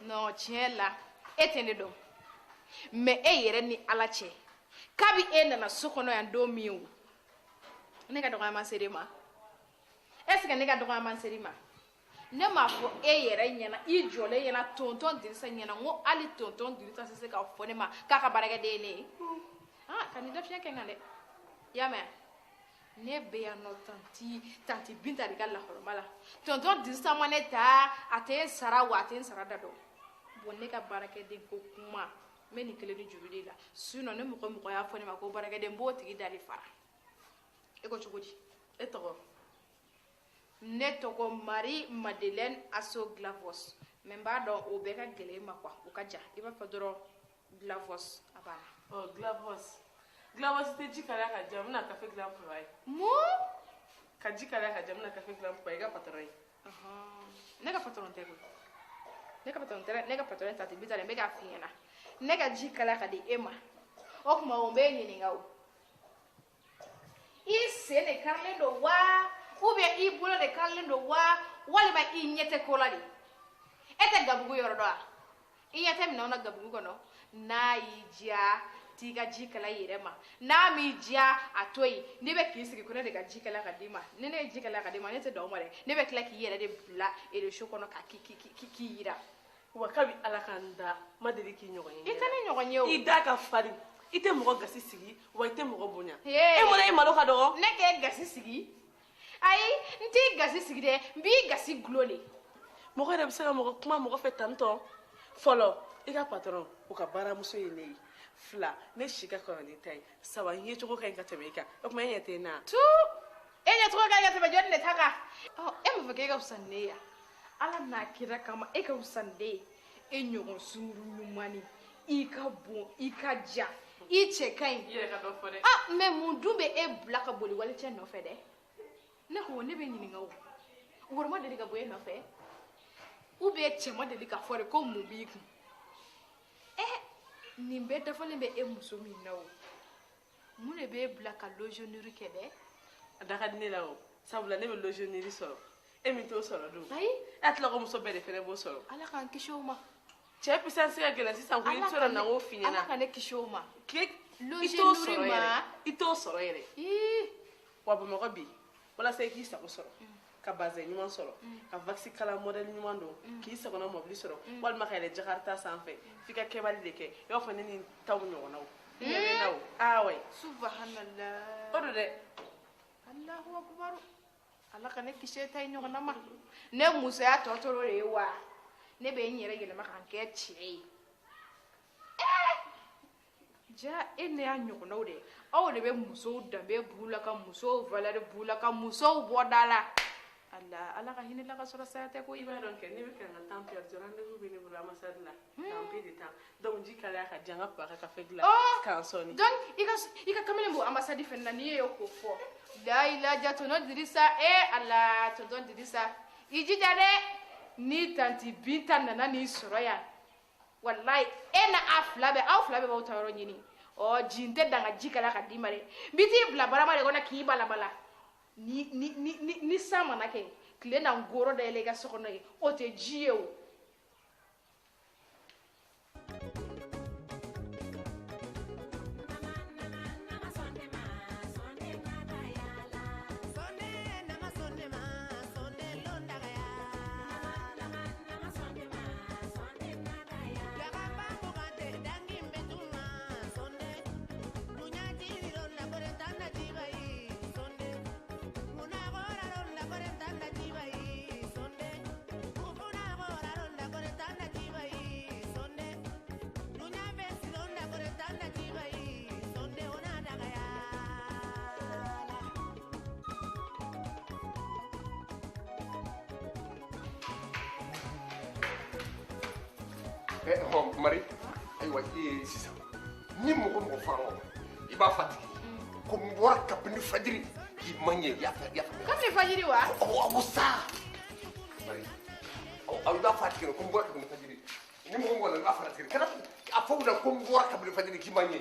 non tiɲɛ la e tɛ ne dɔn mais e yɛrɛ ni Ala cɛ kabi e nana so kɔnɔ yan don min o ne ka dɔgɔyama seri ma est ce que ne ka dɔgɔyama seri ma ne m'a fɔ e yɛrɛ ɲɛna i jɔlen ɲɛna tonton Dirisa ɲɛna n ko hali tonton Dirisa tɛ se ka fɔ ne ma k'a ka barakɛden ye ne ye ka nin dɔ fiɲɛ kɛ n kan dɛ i y'a mɛn ne bɛ yan nɔ tanti Binta de ka lahɔrɔma la tonton Dirisa ma ne ta a tɛ n sara wa a tɛ n sara da dɔn bon ne ka baarakɛden ko kuma n bɛ nin kelen ni juru de la sinon ne mɔgɔ y'a fɔ ne ma ko baarakɛden n b'o tigi dali fara e ko cogo di e tɔgɔ ne tɔgɔ Marie Madeleine Asso Glavos mais n b'a dɔn o bɛɛ ka gɛlɛn e ma quoi o ka ja i b'a fɔ dɔrɔn Glavos a banna Glavos tɛ ji kalaya ka jɛ n bɛna kafe dilan papa ye mun ka ji kalaya ka jɛ n bɛna kafe dilan papa ye i ka patron ye ne ka patron tɛ koyi ne ka patron tɛ ne ka patron tati Binta de n bɛ k'a f'i ɲɛna ne ka ji kalaya ka di e ma o tuma o n b'e ɲininka o i sen de karilen don wa ou bien i bolo de karilen don wa walima i ɲɛ tɛ ko la de e tɛ gabugu yɔrɔ dɔn wa i ɲɛ tɛ minɛnw na gabugu kɔnɔ n'a y'i diya t'i ka ji kala i yɛrɛ ma n'a m'i diya a to yen ne bɛ k'i sigi ko ne de ka ji kala ka d'i ma ni ne ye ji kala ka d'i ma ne tɛ dan o ma dɛ ne bɛ tila k'i yɛrɛ de bila réseau kɔnɔ ka k'i yira wa kabi Ala ka n da ma deli k'i ɲɔgɔn ye i tɛ ne ɲɔgɔn ye o i da ka farin i tɛ mɔgɔ gasi sigi wa i tɛ mɔgɔ bonya e mɔna i malo ka dɔgɔ ne k'e gasi sigi ayi n t'i gasi sigi dɛ n b'i gasi gulo de mɔgɔ yɛrɛ bɛ se ka mɔgɔ kuma mɔgɔ fɛ tantɔ fɔlɔ i ka patron o ka baaramuso ye ne ye fila ne si ka kɔrɔ ni ta ye saba n ye cogo ka ɲi ka tɛmɛ i kan o tuma e ɲɛ tɛ n na tu e ɲɛ cogo ka ɲi ka tɛmɛ jɔnni de ta kan e m'a fɔ k'e ka fisa ni ne ye yan Ala n'a kira kama e ka fisa ni ne ye e ɲɔgɔn sunguru ɲumanni i ka bon i ka ja i cɛ ka ɲi i yɛrɛ ka dɔ fɔ dɛ mais mun dun bɛ e bila ka boli walicɛ nɔfɛ dɛ ne ko ne bɛ ɲininka o wari ma deli ka bɔ e nɔfɛ ou bien cɛ ma deli ka fɔ de ko mun b'i kun nin bɛɛ dafalen bɛ e muso min na o mun de b'e bila ka logionnaire kɛ dɛ a da ka di ne la o sabula ne bɛ logionnaire sɔrɔ e min t'o sɔrɔ dun ayi e tila ko muso bɛɛ de fɛnɛ b'o sɔrɔ Ala k'an kisi o ma cɛ puissance ka gɛlɛn sisan ko i sɔrɔ na o fi ɲɛna Ala ka ne kisi o ma i t'o sɔrɔ yɛrɛ wa Bamakɔ bi walasa i k'i sago sɔrɔ ka bazɛn ɲuman sɔrɔ ka vaccin kala modèle ɲuman don k'i sagona mɔbili sɔrɔ walima ka yɛlɛ jakarta sanfɛ f'i ka kɛbali de kɛ i b'a fɔ ne ni taw ɲɔgɔnnaw i ɲɛ na o awɔ subhanallah o don dɛ Allahu akbar Ala ka ne kisi ta ɲɔgɔnna ma ne musoya tɔ tora de ye wa ne bɛ n yɛrɛ yɛlɛma k'an kɛ cɛ ye ja e ne y'a ɲɔgɔnnaw de aw de bɛ musow danbe b'u la ka musow valeur b'u la ka musow bɔ da la Ala ka hinɛ la ka sɔrɔ saya tɛ ko i b'a dɔn kɛ ne bɛ ka n ka temps perdu rendez-vous bɛ ne bolo ambassade la dans peu de temps donc ji kalaya ka di an ka papa ka café dilan k'an sɔnni donc i ka kamalen bɔ ambassade fɛnɛ na n'i ye ko fɔ la ilaha tonton Dirisa Ala tonton Dirisa i jija dɛ ni tanti Binta nana n'i sɔrɔ yan wallahi e na aw fila bɛɛ b'aw ta yɔrɔ ɲini jin tɛ dan ka ji kalaya ka d'i ma dɛ n bɛ t'i bila barama de kɔnɔ k'i balabala ni san mana kɛ tile na ngoro da yɛlɛ i ka so kɔnɔ ye o tɛ ji ye o Marie ayiwa sisan ni mɔgɔ fara i b'a fa tigi ko n bɔra kabini fajiri k'i ma ɲɛ i y'a faamuya kabini fajiri wa awo sa Marie aw i b'a fa tigi ko n bɔra kabini fajiri ni mɔgɔ i b'a fara tigi kana a fɔ u la ko n bɔra kabini fajiri k'i ma ɲɛ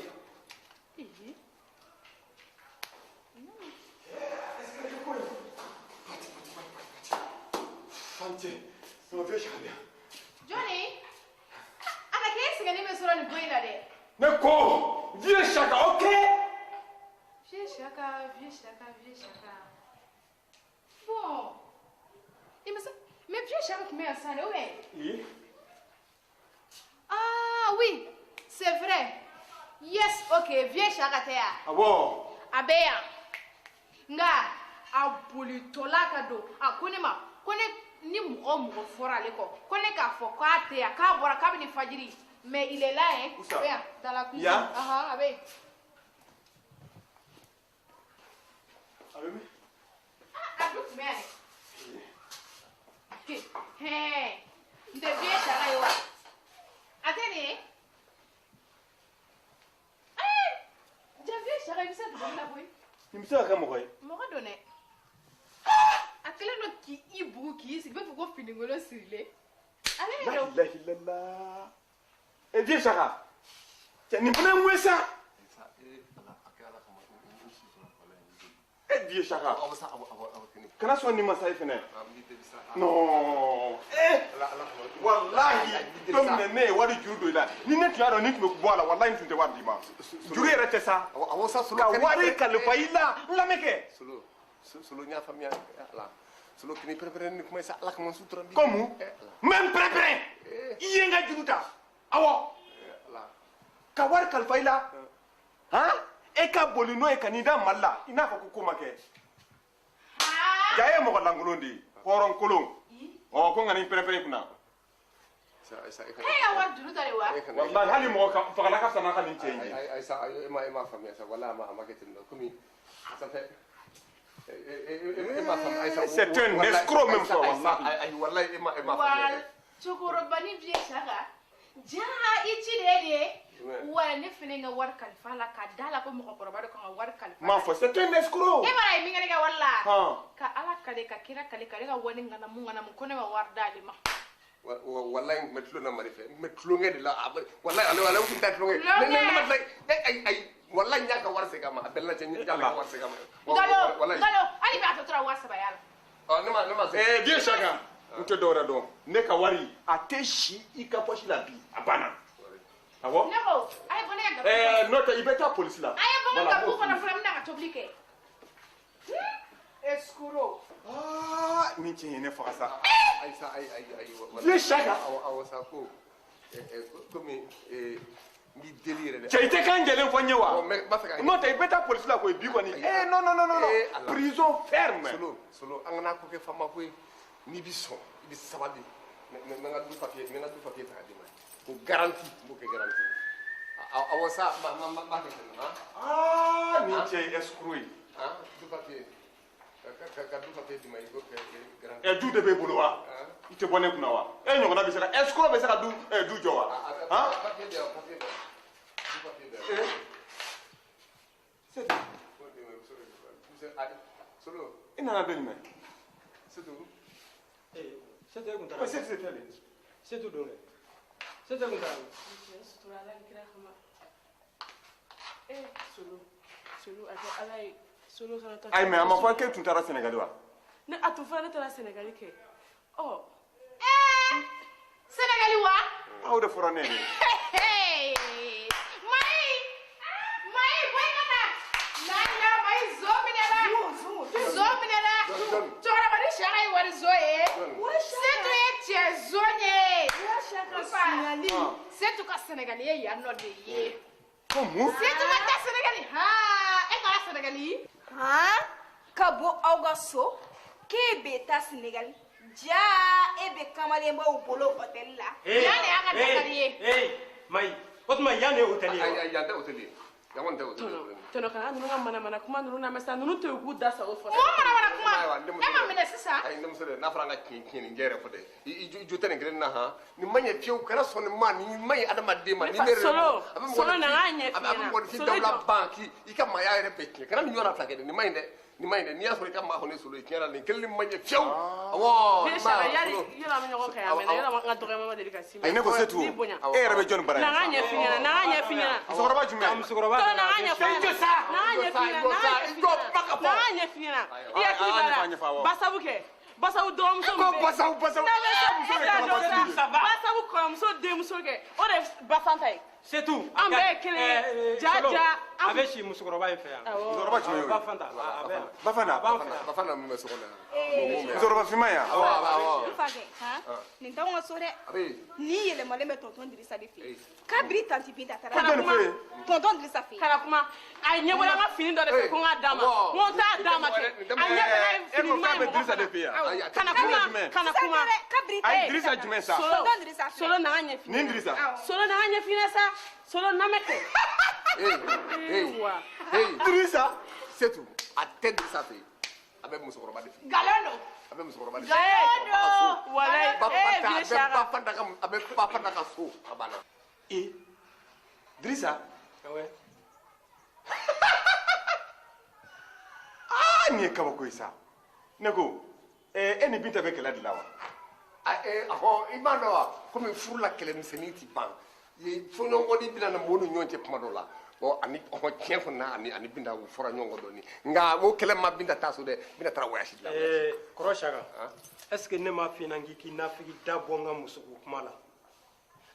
Johnny, ana ke sɛgɛnnen bɛ sɔrɔ nin ko in na dɛ. Ne ko vieux Chaka, ok? Vieux Chaka. Bon, mais vieux Chaka tun bɛ yan sisan dɛ, ou bien? Oui. Ah oui, c'est vrai. Yes, ok, vieux Chaka tɛ yan. Ah bon? A bɛ yan. Nka a bolitɔla ka don. A ko ne ma, ko ne ni mɔgɔ fɔra ale kɔ ko ne k'a fɔ k'a tɛ yan k'a bɔra kabini fajiri mais il est là hein a bɛ yan dans la cuisine a bɛ yen a dun tun bɛ yan dɛ n tɛ vieux Chaka ye wa a tɛ nin ye ja vieux Chaka i bɛ se dumuni na koyi nin bɛ se ka kɛ mɔgɔ ye mɔgɔ don dɛ a kɛlen don k'i bugu k'i sigi b'a fɔ ko finikolon sirilen ale yɛrɛ la ilaha illallah e vieux Chaka nin fana ye mun ye sa e vieux Chaka kana sɔn nin masa ye fɛnɛ non wallahi don min ne ye wari juru don i la ni ne tun y'a dɔn ni tun bɛ bɔ a la wallahi n tun tɛ wari d'i ma juru yɛrɛ tɛ sa ka wari kalifa i la n lamɛn kɛ Solo n y'a faamuya Solo kini pɛrɛn ni kuma sa ala ka sutura bi comme même pɛrɛn i ye n ka juru ta awɔ ka wari kalifa i la han e ka boli n'o ye ka n'i da Mali la i n'a fɔ ko ko ma kɛ ja ye mɔgɔ lankolon de ye hɔrɔn kolon ɔ ko n ka nin pɛrɛn i kunna e ya wari juru ta de wa wallahi hali mɔgɔ fagala ka fisa n'a ka nin cɛ in ye Aïssa e m'a faamuya sa wallahi a ma kɛ ten dɔ komi ça fait c'est un escroc même ça wallahi ma wa cɛkɔrɔba ni vieux Chaka ja i ci de wa ne fana ka wari kalifa la ka da la ko mɔgɔkɔrɔba dɔ kan ka wari kalifa m'a fɔ c'est un escroc e b'a ye min kɛ ne ka wari la ka ala kale ka kira kale kale ka wari ŋanamu ko ne ma wari d'ale ma wallahi n bɛ tulo na Mari fɛ n bɛ tulonkɛ de la wallahi ale tun tɛ tulonkɛ ne ma tila ayi wallahi n y'a ka wari segin a ma a bɛɛ lajɛ n y'a ka wari segin a ma Ngalo hali bi a tɔ tora wari 3 ya la ne ma segin vieux Chaka n tɛ dɔwɛrɛ dɔn ne ka wari a tɛ si i ka poche la bi a banna awɔ ne ko a ye bɔ ne ka gabugu n'o tɛ i bɛ taa polisi la a ye bɔ n ka gabugu kɔnɔ fɔlɔ n bɛna ka tobili kɛ escroc nin cɛ ye ne faga sa Aïssa vieux Chaka awɔ sa ko komi n b'i deli yɛrɛ dɛ cɛ i tɛ kan jɛlen fɔ n ye wa b'a fɛ ka n'o tɛ i bɛ taa polisi la koyi bi kɔni non prison ferme Solo an kana ko kɛ fama ko ye n'i bi sɔn i bi sabali n ka du papier ta ka d'i ma ko garanti n b'o kɛ garanti awɔ sa ma kɛ ten han nin cɛ ye escroc ye du papier ka du papier d'i ma i b'o kɛ garanti du de b'e bolo wa i tɛ bɔ ne kunna wa e ɲɔgɔnna bɛ se ka escroc bɛ se ka du jɔ wa papier di yan papier di yan du papier di yan c'est tout Solo i nana don jumɛn c'est tout c'est kun taara c'est tout don dɛ c'est kun taara sutura ala kira kama solo a kɛ ala ye solo kana taa ayi mais a ma fɔ k'e tun taara Sénégal wa ne a tun fana ne taara Sénégal kɛ Sénégali wa aw de fɔra ne ye Mayi boy kana nanya Mayi zo minɛra cɛkɔrɔba ni Chaka ye wari zo ye Setu ye cɛ zo ye Setu ka Sénégali ye yan nɔ de ye Setu ma taa Sénégali e kɛra Sénégali ka bɔ aw ka so k'e bɛ taa Sénégal ja e bɛ kamalenbaw bolo hôtel la yan de y'a ka Dakar ye Mayi o tuma yan de ye hôtel ye yan tɛ hôtel ye Yaman tɛ o. Tɔnɔ kana ninnu ka mana kuma ninnu na mɛ sa ninnu to yen k'u da sa o fɔ. Mɔgɔ mana kuma e ma minɛ sisan. Ayi denmuso dɛ n'a fɔra an ka tiɲɛ nin jɛ yɛrɛ fɔ dɛ i jo tɛ nin kelen na han nin ma ɲɛ fiyewu kana sɔn nin ma nin ma ɲɛ adamaden ma ni ne yɛrɛ solo na an ɲɛ a bɛ mɔgɔnifin dawula ban k'i ka maaya yɛrɛ bɛɛ tiɲɛ kana nin ɲɔgɔnna fila kɛ dɛ nin ma ɲi dɛ nin ma ɲi dɛ n'i y'a sɔrɔ i ka maa kɔni solo tiɲɛ na nin kelen ma ɲɛ fiyewu awɔ yala an bɛ ɲɔgɔn kan yan mɛ yala an ka dɔgɔyama ma deli ka si ma ayi ne ko setu e yɛrɛ bɛ jɔnni bara ye na an ɲɛ f'i ɲɛna na an ɲɛ f'i ɲɛna musokɔrɔba jumɛn musokɔrɔba na an ɲɛ f'i ɲɛna na an ɲɛ f'i ɲɛna i hakili b'a la basabu kɛ basabu dɔgɔmuso min bɛ basabu kɔrɔmuso denmuso kɛ o de ye basanta ye setu an bɛɛ ye kelen ye ja a bɛ si musokɔrɔba in fɛ yan musokɔrɔba jumɛn y'o ye Bafanta Bafana min bɛ so kɔnɔ yan musokɔrɔba finman yan n fakɛ nin t'anw ka so dɛ nin yɛlɛmalen bɛ tonton Dirisa de fɛ yen kabiri tanti Binta taara tonton Dirisa fɛ yen kana kuma a ye ɲɛbɔla an ka fini dɔ de fɛ ko n k'a d'a ma n ko n t'a d'a ma kɛ a ɲɛbɔla ye fini ɲuman ye mɔgɔ kana kuma kabiri ayi Dirisa jumɛn sa tonton Dirisa fɛ solo na an ɲɛ fini nin Dirisa solo na an ɲɛ fini sa solo na mɛ kɛ Dirisa setu a tɛ Dirisa fɛ yen a bɛ musokɔrɔba de fɛ Galon don. a bɛ musokɔrɔba de fɛ walayi a bɛ Bafanta ka so a banna Dirisa ouais nin ye kabako ye sa ne ko e ni Binta bɛ kɛlɛ de la wa i m'a dɔn wa komi furula kɛlɛmisɛnnin ti ban fɔɲɔgɔnkɔni bɛna na mɔgɔw ni ɲɔgɔn cɛ kuma dɔ la ani tiɲɛ fana ani Binta u fɔra ɲɔgɔn kɔ dɔɔni nka o kɛlɛ ma Binta taa so dɛ Binta taara voyage de la kɔrɔ Saka est ce que ne m'a f'i ɲɛna k'i nafigi da bɔ n ka muso ko kuma la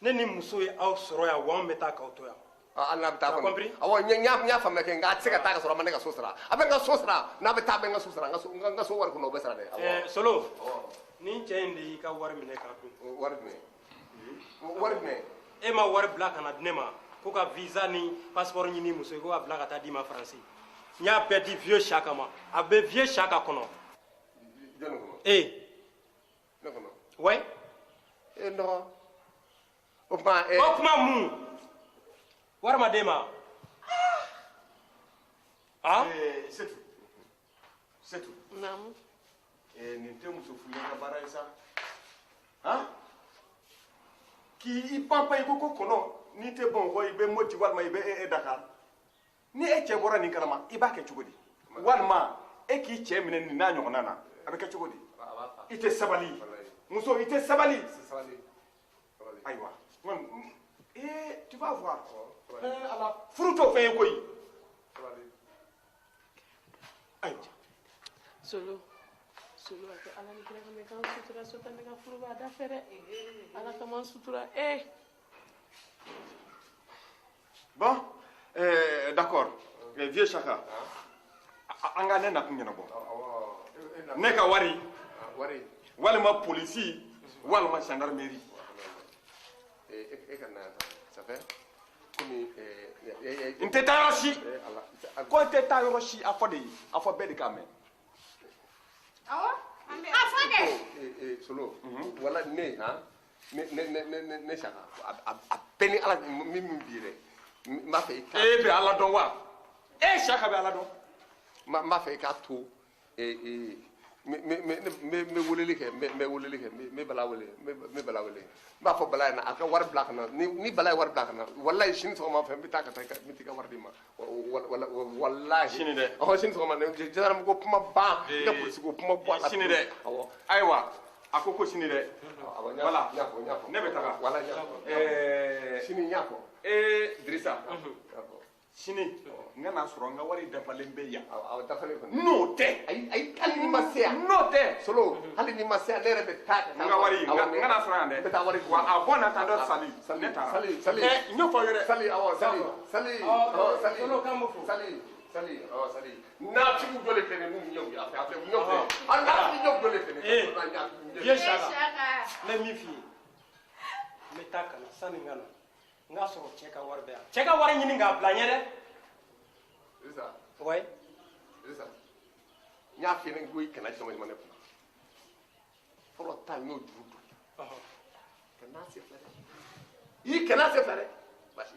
ne ni muso ye aw sɔrɔ yan wa an bɛ taa k'aw to yan hali n'a bɛ taa kɔni awɔ n y'a faamuya kɛ nka a tɛ se ka taa ka sɔrɔ a ma ne ka so sara a bɛ n ka so sara n'a bɛ taa a bɛ n ka so sara n ka so wari kɔnɔ o bɛ sara dɛ Solo nin cɛ in de y'i ka wari minɛ k'a dun wari jumɛn e ma wari bila ka na di ne ma ko ka visa ni passeport ɲini muso ye ko ka bila ka taa d'i ma Faransi n y'a bɛɛ di vieux Saka ma a bɛ vieux Saka kɔnɔ jɔnni kɔnɔ ne kɔnɔ ouais nɔgɔ o tuma o kuma mun wari ma d'e ma setu naamu nin tɛ muso furulen ka baara ye sa k'i panpan i ko kɔnɔ n'i tɛ Bamakɔ i bɛ Moti walima i bɛ Dakar ni e cɛ bɔra nin kalama i b'a kɛ cogo di walima e k'i cɛ minɛ nin n'a ɲɔgɔnna na a bɛ kɛ cogo di i tɛ sabali muso i tɛ sabali ayiwa tu vas voir ala furu t'o fɛn ye koyi ayiwa solo a kɛ ala ni kira ka mɛn k'an sutura so tan ne ka furu b'a da fɛ dɛ ala kama an sutura bon d'accord vieux Saka an ka ne nakun ɲɛnabɔ ne ka wari walima polisi walima gendarmerie e ka na ça fait komi n tɛ taa yɔrɔ si ko n tɛ taa yɔrɔ si a fɔ de ye a fɔ bɛɛ de k'a mɛn awɔ a fɔ kɛ Solo wala ne Saka a bɛɛ ni ala min b'i dɛ n b'a fɛ i ka e bɛ ala dɔn wa Saka bɛ ala dɔn n b'a fɛ i k'a to n bɛ weleli kɛ n bɛ Bala wele n b'a fɔ Bala ɲɛna a ka wari bila ka na ni Bala ye wari bila ka na walayi sini sɔgɔma fɛ n bɛ taa ka taa n bɛ t'i ka wari d'i ma walayi sini dɛ sini sɔgɔma gendarme ko kuma ban i ka polisi ko kuma bɔ a la sini dɛ ayiwa a ko sini dɛ wala ne bɛ taga wala sini n y'a fɔ Dirisa sini n ka n'a sɔrɔ n ka wari dafalen bɛ yan dafalen kɔni n'o tɛ hali ni ma se yan n'o tɛ Solo hali ni ma se yan ne yɛrɛ bɛ taa n ka wari n ka n'a sɔrɔ yan dɛ n bɛ taa wari wa a bɔ na tan dɔ sali ne taara n y'o fɔ aw ye dɛ sali naafigi dɔ de filɛ nin ye mun ɲɛw a filɛ ɲɛw filɛ a naafigi ɲɛw dɔ de filɛ nin ye vieux Saka n bɛ min f'i ye n bɛ taa ka na sani n ka na n k'a sɔrɔ cɛ ka wari bɛ yan cɛ ka wari ɲini k'a bila n ɲɛ dɛ ouais n y'a f'i ɲɛna ko i kana jama ne kun fɔlɔ ta n y'o juru don kana se fɛ dɛ i kana se fɛ dɛ basi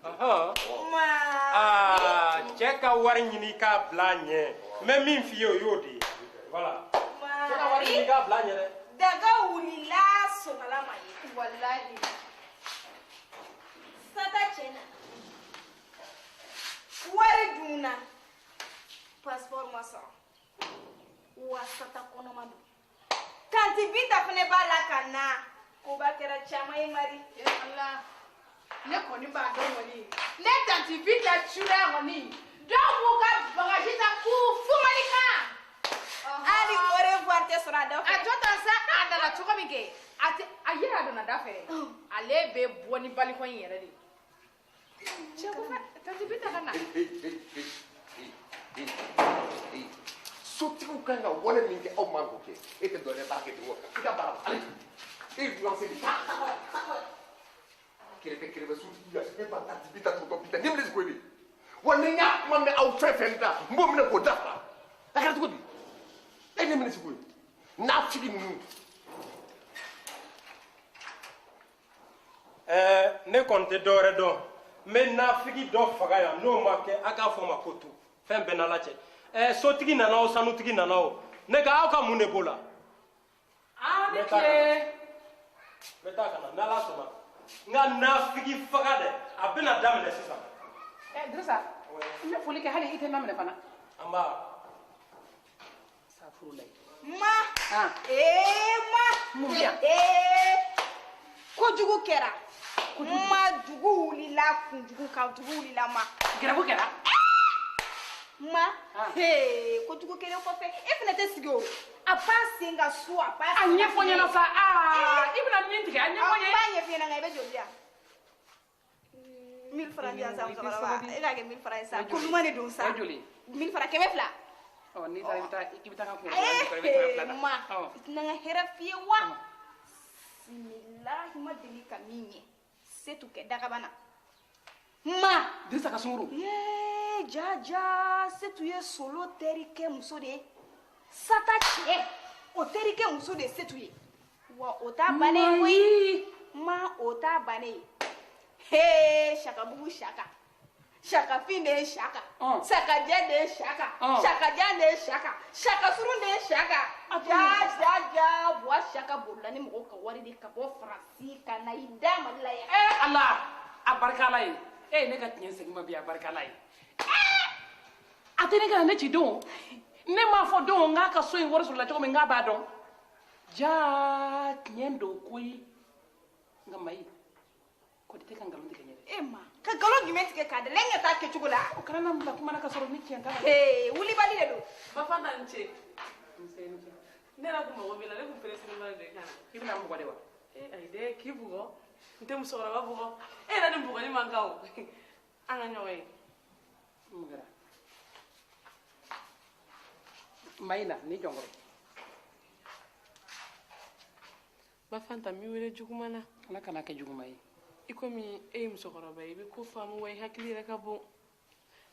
wari ɲini k'a bila ɲɛ n bɛ min f'i ye o y'o de ye voilà cɛ ka wari ɲini k'a bila ɲɛ dɛ daga wulila sɔgɔla ma ye walahi sata tiɲɛna wari dunna passeport ma sɔrɔ wa sata kɔnɔma don tanti Binta fana b'a la ka na koba kɛra caman ye Mari Ala ne kɔni b'a dɔn kɔni ne tanti Binta cura kɔni dɔw b'u ka bagaji ta k'u fumali kan hali au revoir tɛ sɔrɔ a da fɛ a jɔ tan sa a nana cogo min kɛ a yɛrɛ a donna da fɛ ale bɛ bɔ ni balikɔ in yɛrɛ de cɛ ko tanti Binta ka na sotigiw kan ka wale min kɛ aw man k'o kɛ e tɛ dɔ wɛrɛ baara kɛ ten wa i ka baara ale e ye luwanse de kɛrɛfɛ sotigi la e b'a ta Binta tɔgɔ Binta ni minɛ ko ye wa ni n y'a kuma mɛn aw fɛn fɛn da n b'o minɛ k'o dafa a kɛra cogo di e ni minɛ ko ye n'a tigi ninnu ne kɔni tɛ dɔwɛrɛ dɔn n bɛ nafigi dɔ faga yan n'o ma kɛ a k'a fɔ ma ko to fɛn bɛɛ n'ala cɛ sotigi nana o sanutigi nana o ne ka aw ka mun de b'o la ni tile n bɛ taa ka na n'ala sɔnna n ka nafigi faga dɛ a bɛna daminɛ sisan Dirisa n bɛ foli kɛ hali i tɛ na minɛ fana an b'a safurulayi ma ma mun bɛ yan kojugu kɛra ma dugu wulila kunjugu kan dugu wulila ma gɛrɛbu kɛra ma kojugu kelen kɔfɛ e fana tɛ sigi o a b'a sen ka so a b'a a ɲɛfɔ ɲɛna sa i bɛna min tigɛ a ɲɛfɔ ɲɛ n b'a ɲɛfɔ ɲɛna nka i bɛ joli yan 1000 francs di yan sa musokɔrɔba e k'a kɛ 1000 francs ye sa ko ɲuman de don sa 1000 francs 100 n'i taara i bɛ taa ka kungo ma i tɛna n ka hɛrɛ f'i ye wa bisimilahi ma deli ka min ye setu kɛ dagabana ma Dirisa ka sunkuru jaja setu ye solo terikɛ muso de ye sata cɛ o terikɛ muso de ye setu ye wa o t'a bannen ye koyi ma o t'a bannen ye sakabugu saka sakafin de ye saka sakajɛ de ye saka sakajan de ye saka sakasurun de ye saka ja buwa saka bolila ni mɔgɔw ka wari de ka bɔ Faransi ka na i da Mali la yan Ala a barika Ala ye ne ka tiɲɛ segin ma bi a barika Ala ye a tɛ ne ka na ne ci don ne m'a fɔ don n k'a ka so in wari sɔrɔla cogo min n k'a b'a dɔn ja tiɲɛ don koyi nka Mayi ko de tɛ ka nkalon tigɛ n ye dɛ ma ka nkalon jumɛn tigɛ k'a da lɛn ka taa kɛcogo la o kana na bila kuma na ka sɔrɔ ni tiɲɛ t'a la wulibali de don Bafanta ni ce ne yɛrɛ kun mago b'i la ne kun pereselen b'a de kan na i bɛna bugɔ de wa ayi dɛ k'i bugɔ n tɛ musokɔrɔba bugɔ e yɛrɛ ni bugɔli man kan o an ka ɲɔgɔn ye mun kɛra Mayi na ni jɔnkɔrɔ Bafanta mi wele juguman na Ala kana kɛ juguman ye i komi e ye musokɔrɔba ye i bɛ ko faamu wa i hakili yɛrɛ ka bon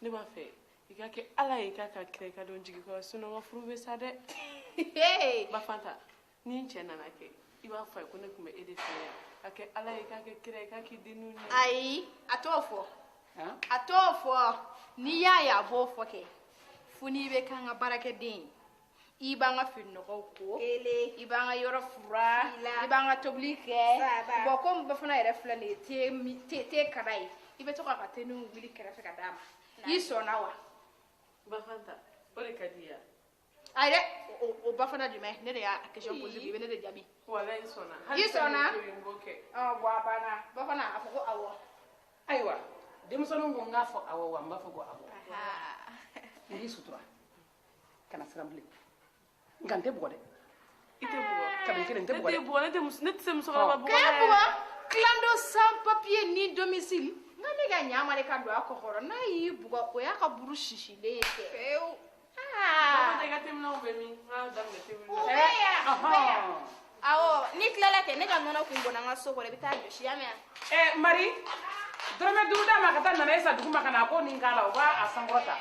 ne b'a fɛ i ka kɛ Ala ye k'a ka kira i ka dɔn jigi kɔrɔ sinon ka furu bɛ sa dɛ Bafanta ni n cɛ nana kɛ i b'a fɔ a ye ko ne tun bɛ e de fɛ yan ka kɛ Ala ye k'a kɛ kira ye k'a k'i denninw ɲɛ ayi a t'o fɔ a t'o fɔ n'i y'a ye a b'o fɔ kɛ fo n'i bɛ k'an ka baarakɛden ye i b'an ka fininɔgɔw ko i b'an ka yɔrɔ fura i b'an ka tobili kɛ bɔn komi Bafana yɛrɛ filɛ nin ye te ka d'a ye i bɛ to ka te ni wuli kɛrɛfɛ ka d'a ma i sɔnna wa Bafanta o de ka di yan ayi dɛ o Bafana jumɛn ne de y'a question posé i bɛ ne de jaabi walayi n sɔnna i sɔnna n b'o kɛ bɔn a banna Bafana a fɔ ko awɔ ayiwa denmisɛnninw ko n k'a fɔ awɔ wa n b'a fɔ ko awɔ n b'i sutura kana siran bilen nka n tɛ bugɔ dɛ i tɛ bugɔ kabini kelen n tɛ bugɔ dɛ ne tɛ se musokɔrɔba bugɔ k'e bugɔ clando sans papier ni domicile nka ne ka ɲaama de ka don a kɔ kɔrɔ n'a y'i bugɔ o y'a ka buru sisilen ye kɛ Bafanta i ka teminanw bɛ min n k'a daminɛ teminanw u bɛ yan awɔ n'i tilala kɛ ne ka nɔnɔ kun bɔnna n ka so kɔrɔ i bɛ taa jɔsi y'a mɛn yan Mari dɔrɔmɛ 5 d'a ma ka taa nana e sa dugu ma ka na a ko nin k'a la o b'a sankɔrɔta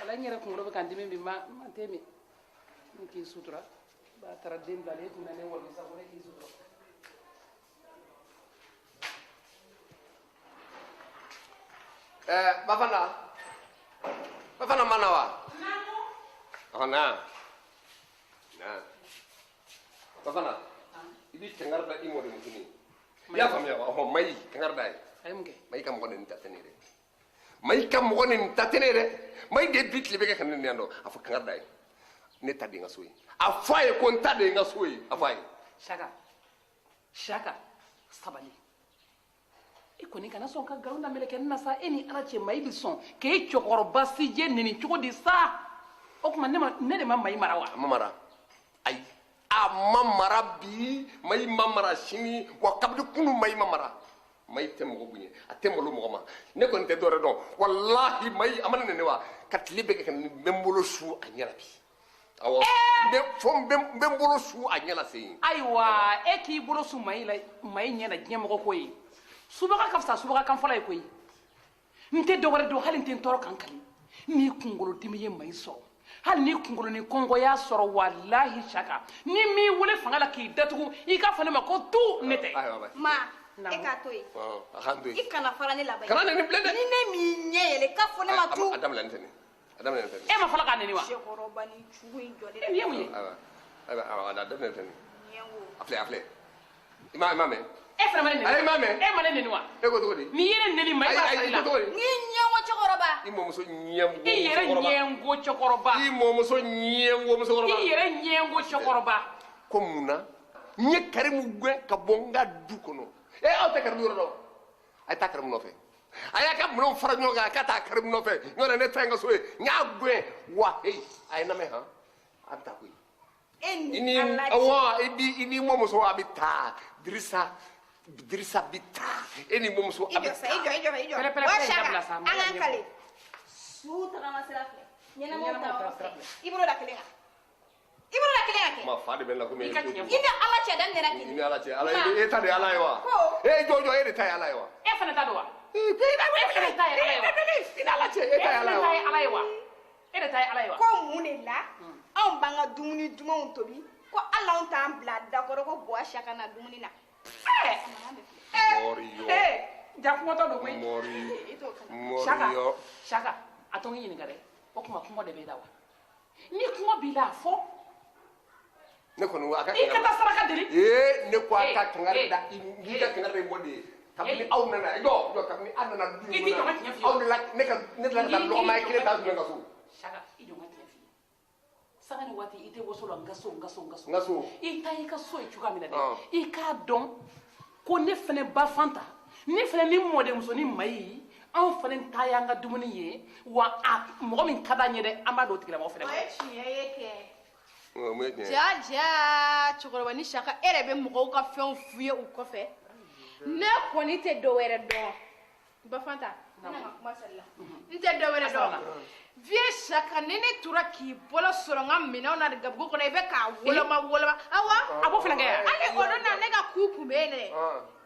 wala n yɛrɛ kunkolo bɛ ka n dimi bi ma tɛ min ne k'i sutura ba taara den bila e tun bɛ ne wali sa ko ne k'i sutura Bafana Bafana mana wa? Na. Bafana. Ibi tengar da imo de mutuni. Ya famia wa mai tengar da. Mai kam ko ni tatene de. Mai kam ko ni tatene de. Mai de bit libe kan ni ando afa tengar da. Ne tadi nga soyi. Afaye ko ntade nga soyi. Afaye. Shaka. Sabali. Ikoni kana son ka garunda meleke na sa eni arache mai bi son ke chokoroba si je nini choko di sa. O kuma ne de ma mai marawa. Mamara. Ai. A mamara bi mai mamara shini wa kabdu kunu mai mamara. Mai temo bunye. Atemo lo mo ma. Ne ko nte dore don. Wallahi mai amana ne wa katlibe kan membolo su anyala bi. Awo be fom bembolo su anyala sei. Aiwa e ki bolo su mai nyana nyemo ko yi. Subaka kafsa subaka kan fala ko yi. Nte dogore do halin tin toro kankali. Ni kungolo timiye mai so. Hal ni kungolo ni kongo ya soro wallahi shaka. Ni mi wole fangala ki datugu I ka fane ma ko tu nete. Ma e ka toyi. Alhamdulillah. Ikana fara ni labai. Kana ni blende. Ni ne mi nyele ka fone ma tu. Adam lantene. E ma fala ka neni wa. Shekoroba ni chugu njole. E miye. Adam lantene. Afle. Imame. E fana mane neni. Ay mame. E mane neni wa. E ko togodi. Mi yere neni mai ba salila. Ni nyango chokoroba. Imo muso nyemgo. I yere nyengo chokoroba. Imo muso nyemgo muso chokoroba. I yere nyengo chokoroba. Ko muna nye karimu gwe ka bonga du kono. E aw ta karimu do. Ay ta karimu no fe. Aya ka muno fara nyoga ka ta karimu no fe. Ngona ne tenga so e nya gwe wa hey ay na me ha. Abta ko. Ini awa ini mo muso abita Drissa bita eni mo muso abita. Ijo. Wa shaka alankale. Su ta kama serafe. Nyana mo ta. Ibro da kelenga. Ma fa de bella come Ina ala che dan nera kini. Ini ala che ala e ta de ala ewa. E jojo e de ta ala ewa. E fana ta do wa. Ina ala che e ta ala ewa. E de ta ala ewa. Ko munela. An banga dumuni dumanw tobi. Ko ala on tan bla dakoro ko bo shaka na dumuni na. Morio. Jakuma to do mai. Morio. Shaka. Atongi yini gare. O kuma de be dawa. Ni kuma bi la fo. Ne ko no aka. I kata saraka diri. Ne ko aka kangare da ni ka kangare mbodi. Kabni aw nana do kabni anana du. Idi joma tinya fi. Aw la ne la da lo mai kile da nga so. Shaka I joma tinya fi. Sangani wati ite wosolo ngaso. Ngaso. I ta I ka so I chuga mina de. I ka don ko ne fene ba fanta. Ne fene ni mode muso ni mai. An fene ta ya nga dumuni ye wa mo min kada nye de amado tigila mo fene. Ja chokoroba ni shaka erebe moko ka fen fuye u kofe. Ne koni te do were do. Ba fanta. Na masalla. Nte do were do. Vie shaka nene tura ki bola soronga mina na de gabgo kona ibe ka woloma. Awa Abo fene ga. ale odo na ne ga kuku mene.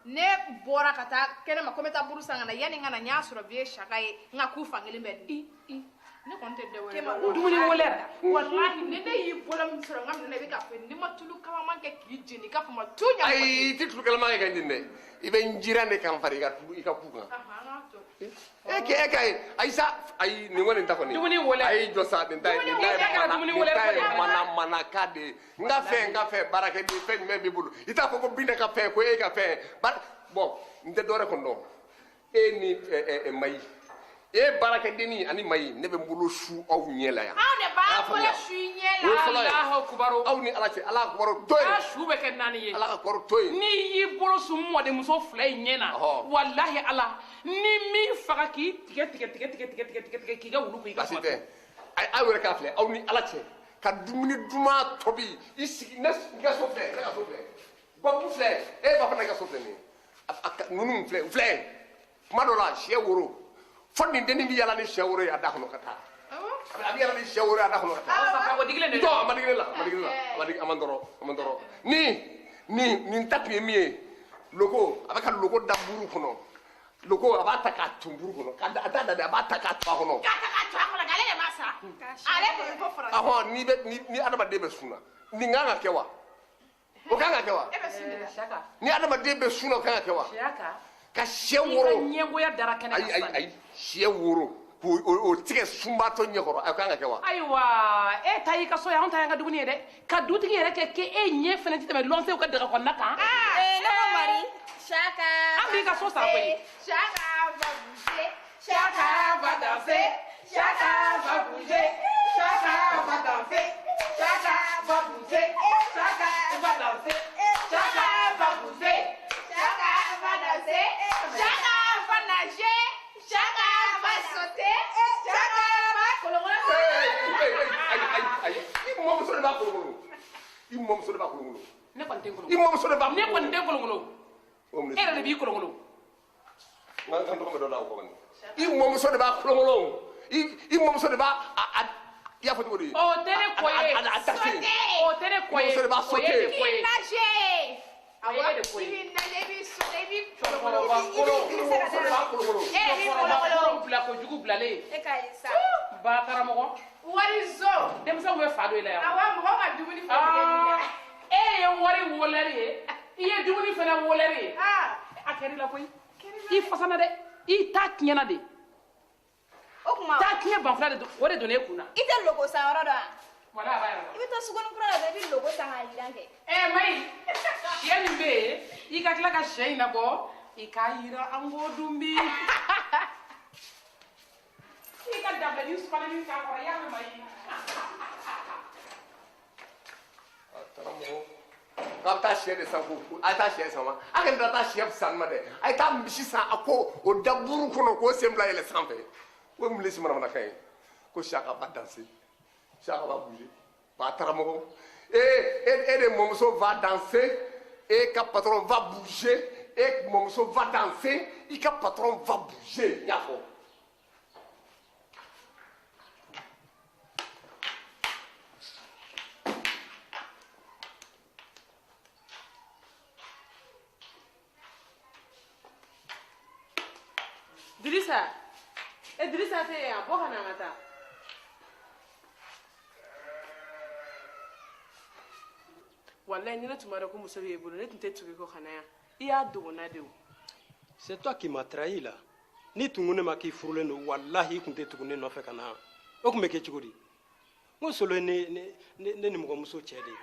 Ne bora kata kene makometa buru sanga na yani ngana nyasuro vie shaka e nga ku fangeli mbedi. Ne konte de wele dumuni wolera wallahi ne de yi bolam sura ngam ne be ka fe ni matulu kama manke ki jeni ka fa matunya ay titlu kala ma ga ndinde ibe njirande kam fari ga ika kuka e kay aysa ay ni woni takoni dumuni wolera ay josa den tay mana kade nga fe baraka di fe me bibulu ita ko binda ka fe ko e ka fe bon nte dore ko no e ni mai e baraka deni ani mai ne be mbulu su aw nyela ya aw ne ba ko la su nyela Allahu akbar aw ni ala ce ala akbar toy a su be ken nani ye ala akbar toy ni yi bolo su mo de muso flay nyena wallahi ala ni mi faga ki tige ki ga wulu ko ga asite ay wala ka fle aw ni ala ce ka dumuni duma tobi isi nas ga so fle ba bu fle e ba fa na ga so fle ni nunu fle madola she woro fonni deni bi yalla ni shawre ya dakhno kata abi yalla ni shawre ya dakhno kata sa ko digle ne do ma digle la amandoro ni tapi mi loko abaka loko daburu kono loko abata ka tumburu kono kada ada abata ka twa kono gale le masa ale ko fara aho ni adama debe suna ni nganga kewa o kanga kewa shaka ni adama debe suna kanga kewa shaka ka sheworo nyengo ya dara kana ay sheworo k'o tigɛ sunbatɔ ɲɛkɔrɔ a kan ka kɛ wa. ayiwa e ta y'i ka so ye anw ta y'an ka dumuni ye dɛ ka dutigi yɛrɛ kɛ k'e ɲɛ fɛnɛ ti tɛmɛ lɔnsew ka daga kɔnɔna kan. ne ko mari Chaka. an b'i ka so sara koyi. Chaka va bouger, Chaka va danser, Chaka va bouger, Chaka va danser, Chaka va bouger, Chaka va danser, Chaka va bouger, Chaka va danser, Chaka va nager, Chaka va sauter, Chaka va ayi i mɔmuso de b'a kolokolo i mɔmuso de b'a kolokolo. ne kɔni tɛ n kolokolo. i mɔmuso de b'a kolokolo. ne kɔni tɛ n kolokolo. e yɛrɛ de b'i kolokolo. n ka tɔgɔ bɛ dɔ la o kɔni. i mɔmuso de b'a kolokolo i mɔmuso de b'a i y'a fɔ cogo di. o tɛ ne ko ye. a dase. o tɛ ne ko ye. i mɔmuso de b'a sauter. o ye de ko ye. nager. o ye de ko ye. I b'i nager, i b'i sauter, i b'i cɛkɔrɔba kolon i mɔmuso de b'a kolokolo. cɛkɔrɔba bila kojugu bilalen. e ka ɲi sa. ba karamɔgɔ. wariso. denmisɛnw bɛ fa dɔ i la yan. awa mɔgɔw ka dumuni fɛn bɛɛ kɛ nin e ye wari wolɛri ye i ye dumuni fɛnɛ wolɛri ye a kɛr'i la koyi i fasana dɛ i ta tiɲɛna de o tuma ta tiɲɛ banfula de o de donna e kun na i tɛ logo san yɔrɔ dɔn wa wala a b'a yɛrɛ i bɛ taa suguni kura la dɔrɔn i bɛ logo san k'a jiran kɛ mayi sɛ min bɛ yen i ka tila ka sɛ in labɔ i k'a yira an k'o dun bi i ka dabilani sumalenni k'a kɔrɔ i y'a mɛn mayi k'a bɛ taa sɛ de san ko a ye taa sɛ san wa a kana taa sɛ san ma dɛ a ye taa misi san a ko o da buru kɔnɔ k'o sen bila yɛlɛ sanfɛ o ye mun le simanamanakan ye ko Chaka va danser Chaka va bouger ba taramɔgɔ e de mɔmuso va danser e ka patron va bouger e mɔmuso va danser i ka patron va bouger n y'a fɔ. Dirisa tɛ yan bɔ ka na an ka taa walayi ni ne tun b'a dɔn ko muso b'e bolo ne tun tɛ tugu i kɔ ka na yan i y'a dogona de o. c'est toi qui m'as trahi là ni tun ko ne ma k'i furulen don walahi i tun tɛ tugu ne nɔfɛ ka na yan o tun bɛ kɛ cogo di n ko Solo ye ne nimɔgɔmuso cɛ de ye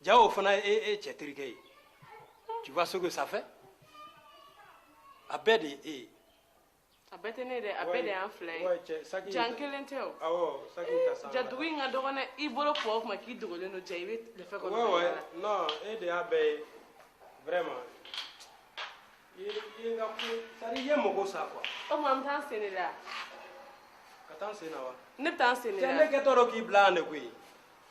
ja o fana ye e cɛ terikɛ ye tu vois ce que ça fait a bɛɛ de ye e ye. a bɛɛ tɛ ne dɛ a bɛɛ de y'an fila ye jan kelen tɛ o ja dugu in ka dɔgɔn dɛ i bolo pɔ o kuma k'i dogolen don ja i bɛ lɛfɛ kɔnɔ non e de y'a bɛɛ ye vraiment i ka ko c'est-à-dire i ye mɔgɔ sa quoi o tuma an bɛ taa an sen de la ka taa an sen na wa ne bɛ taa an sen de la ne kɛtɔ dɔ k'i bila yan de koyi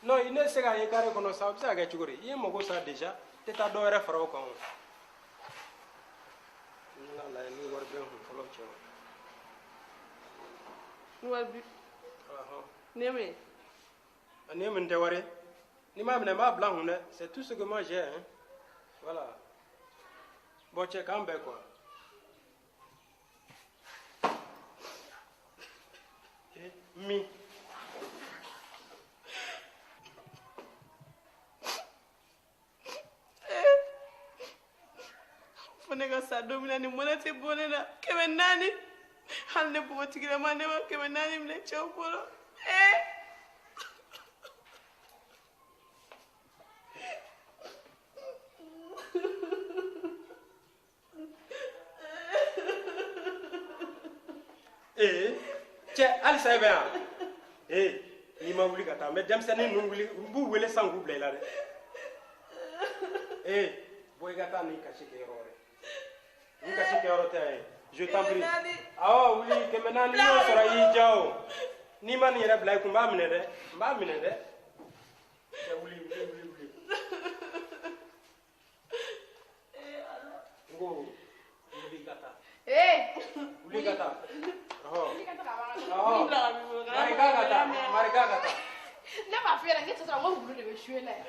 non ne tɛ se k'a ye carré kɔnɔ sa o bɛ se ka kɛ cogo di i ye mɔgɔ sa déjà i tɛ taa dɔ wɛrɛ fara o kan o n ka lajɛ ni wari bɛ n kun fɔlɔ cɛ ni min tɛ wari ni m'a minɛ n b'a bila n kun dɛ c'est tout ce que moi j'ai hein voilà bon cɛ k'an bɛɛ quoi mi fo ne ka sa don min na ni mɔnɛ tɛ bɔ ne la 400 hali ne npogotigilama ne ma 400 minɛ cɛw bolo cɛ halisa e bɛ yan n'i ma wuli ka taa n bɛ denmisɛnnin ninnu wuli n b'u wele sisan k'u bila i la dɛ bɔ i ka taa nin kasi kɛ yɔrɔ wɛrɛ nin kasi kɛ yɔrɔ tɛ yan je t'en prie awɔ wuli 400 n'i y'o sɔrɔ i y'i ja o n'i ma nin yɛrɛ bila i kun n b'a minɛ dɛ n b'a minɛ dɛ cɛ wuli n ko wuli ka taa wuli ka taa Marika ne b'a f'i ɲɛna n k'e tɛ sɔrɔ n ko wulu de bɛ suye la yan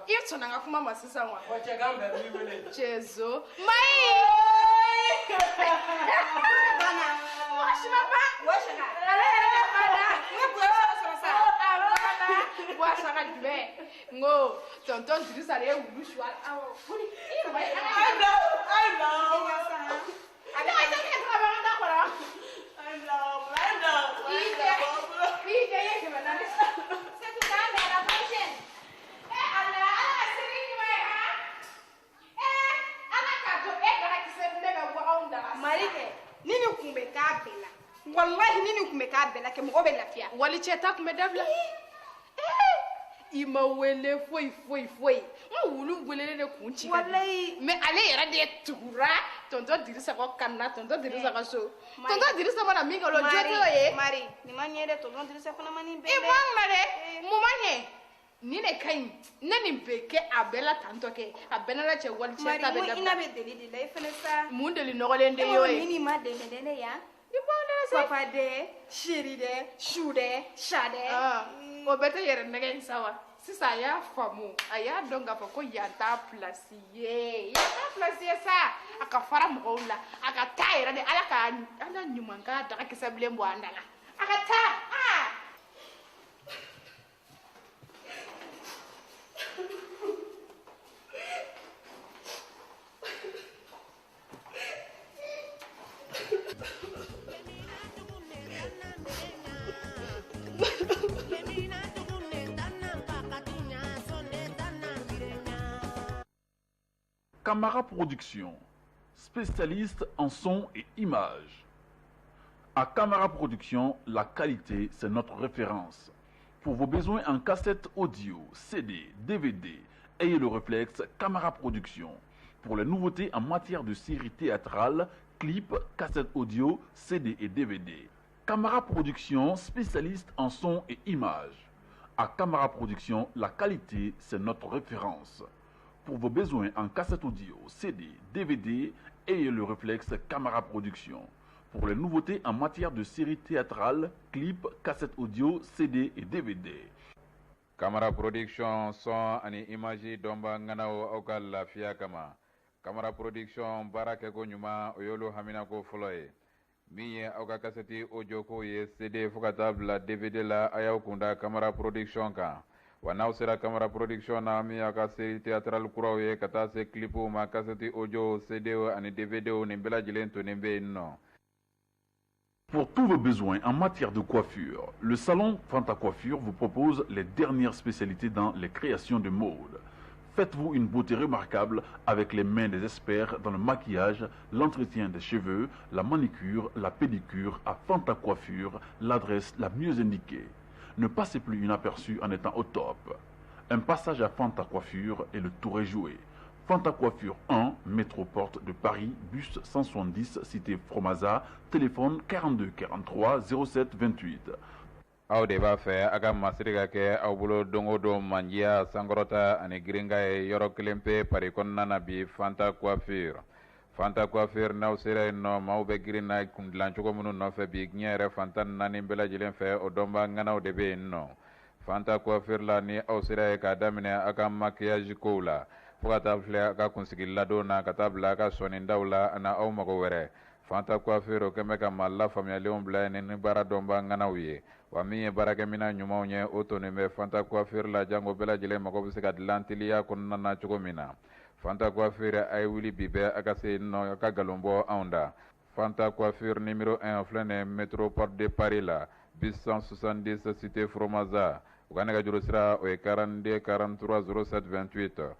i sɔnna n ka kuma ma sisan wa cɛ k'an bɛɛ b'i wele Jésus Mayi bana wasima ba wasaka ale yɛrɛ bɛ bana n ye bonya sɔrɔ sa a bana wasaka jumɛn n ko tonton Dirisa de ye wulu su awɔ foli i yɛrɛ b'a ye ayi bila ne ma jɛ kɛ ka bɔ an da kɔrɔ ayi bila nin kun bɛ k'a bɛɛ la walahi ni nin kun bɛ k'a bɛɛ la kɛ mɔgɔ bɛ lafiya wali cɛ ta kun bɛ dabila i ma wele foyi foyi foyi n wulu welelen de kun ci walahi mais ale yɛrɛ de tugura tonton dirisa kɔ kanna tonton dirisa ka so tonton dirisa mana min kɛ o jo tɛ o ye Mari ni ma ɲɛ dɛ tonton Dirisa fana ma nin bɛɛ i bɔ n na dɛ mun ma ɲɛ nin de ka ɲi ne nin bɛ kɛ a bɛɛ la tantɔ kɛ a bɛɛ n'ala cɛ wali cɛ ta bɛ Mari dabila ina bɛ deli de la i fana sa mun deli nɔgɔlen de y'o ye ni ma dɛmɛ dɛ ne yan i bɔ n na se papa dɛ chéri dɛ chou dɛ chat dɛ o bɛɛ tɛ yɛrɛ nɛgɛ in sa wa sisan a y'a faamu a y'a dɔn k'a fɔ ko yan t'a place ye yan t'a place ye sa a ka fara mɔgɔw la a ka taa yɛrɛ de ala ɲuman k'a daga kisɛ bilen bɔ an da la a ka taa Camara Production, spécialiste en son et image. À Camara Production, la qualité, c'est notre référence. Pour vos besoins en cassette audio, CD, DVD, ayez le réflexe Camara Production. Pour les nouveautés en matière de séries théâtrales, clips, cassettes audio, CD et DVD. Camara Production, spécialiste en son et image. À Camara Production, la qualité, c'est notre référence. Pour vos besoins en cassette audio, CD, DVD, ayez le réflexe Camara Production. Pour les nouveautés en matière de séries théâtrales, clips, cassettes audio, CD et DVD. Camara Production son ani image domba nganao auka lafiya kama. Camara Production barake ko nyuma oyolo hamina ko foloye. Miye auka kaseti audio ko ye CD fukata bla DVD la ayaw kunda Camara Production kan. Wanao sera Camara Production na mi aka série théâtrale kuraw ye kata se clipu ma kaseti audio CD ani DVD ni bela jilen to nembe no. Pour tous vos besoins en matière de coiffure, le salon Fanta Coiffure vous propose les dernières spécialités dans les créations de mode. Faites-vous une beauté remarquable avec les mains des experts dans le maquillage, l'entretien des cheveux, la manicure, la pédicure à Fanta Coiffure, l'adresse la mieux indiquée. Ne passez plus inaperçu en étant au top. Un passage à Fanta Coiffure et le tour est joué. Fanta Coiffure 1, métro porte de Paris, bus 170, cité Fromaza, téléphone 42 43 07 28. Aw de b'a fɛ a ka masiri ka kɛ aw bolo don o don mandiya sankɔrɔta ani girinka ye yɔrɔ kelen pe pari kɔnɔna na bi Fanta Coiffure. Fanta Coiffure n'aw sera yen nɔ maaw bɛ girin na kundilancogo minnu nɔfɛ bi diɲɛ yɛrɛ fantan naani bɛɛ lajɛlen fɛ o dɔnba ŋanaw de bɛ yen nɔ. Fanta Coiffure la ni aw sera ye k'a daminɛ a ka maquillage kow la fo ka taa filɛ a ka kunsigi ladon na ka taa bila a ka sɔnidaw la ani aw mago wɛrɛ. Fanta Coiffure o kɛn bɛ ka maa lafaamuyalenw bila yen ni baara dɔnba ŋanaw ye. Wa min ye baarakɛmina ɲumanw ye o tonen bɛ Fanta Coiffure la jango bɛɛ lajɛlen mago bɛ se ka dilan teliya kɔnɔna na cogo min na. Fanta Coiffure a ye wuli bi bɛɛ a ka se yen nɔ a ka galon bɔ anw da. Fanta Coiffure numéro 1 filɛ nin ye métro porte de Paris la bus 170 cité Fromaza. U ka nɛgɛjuru sira o ye 42 43 07 28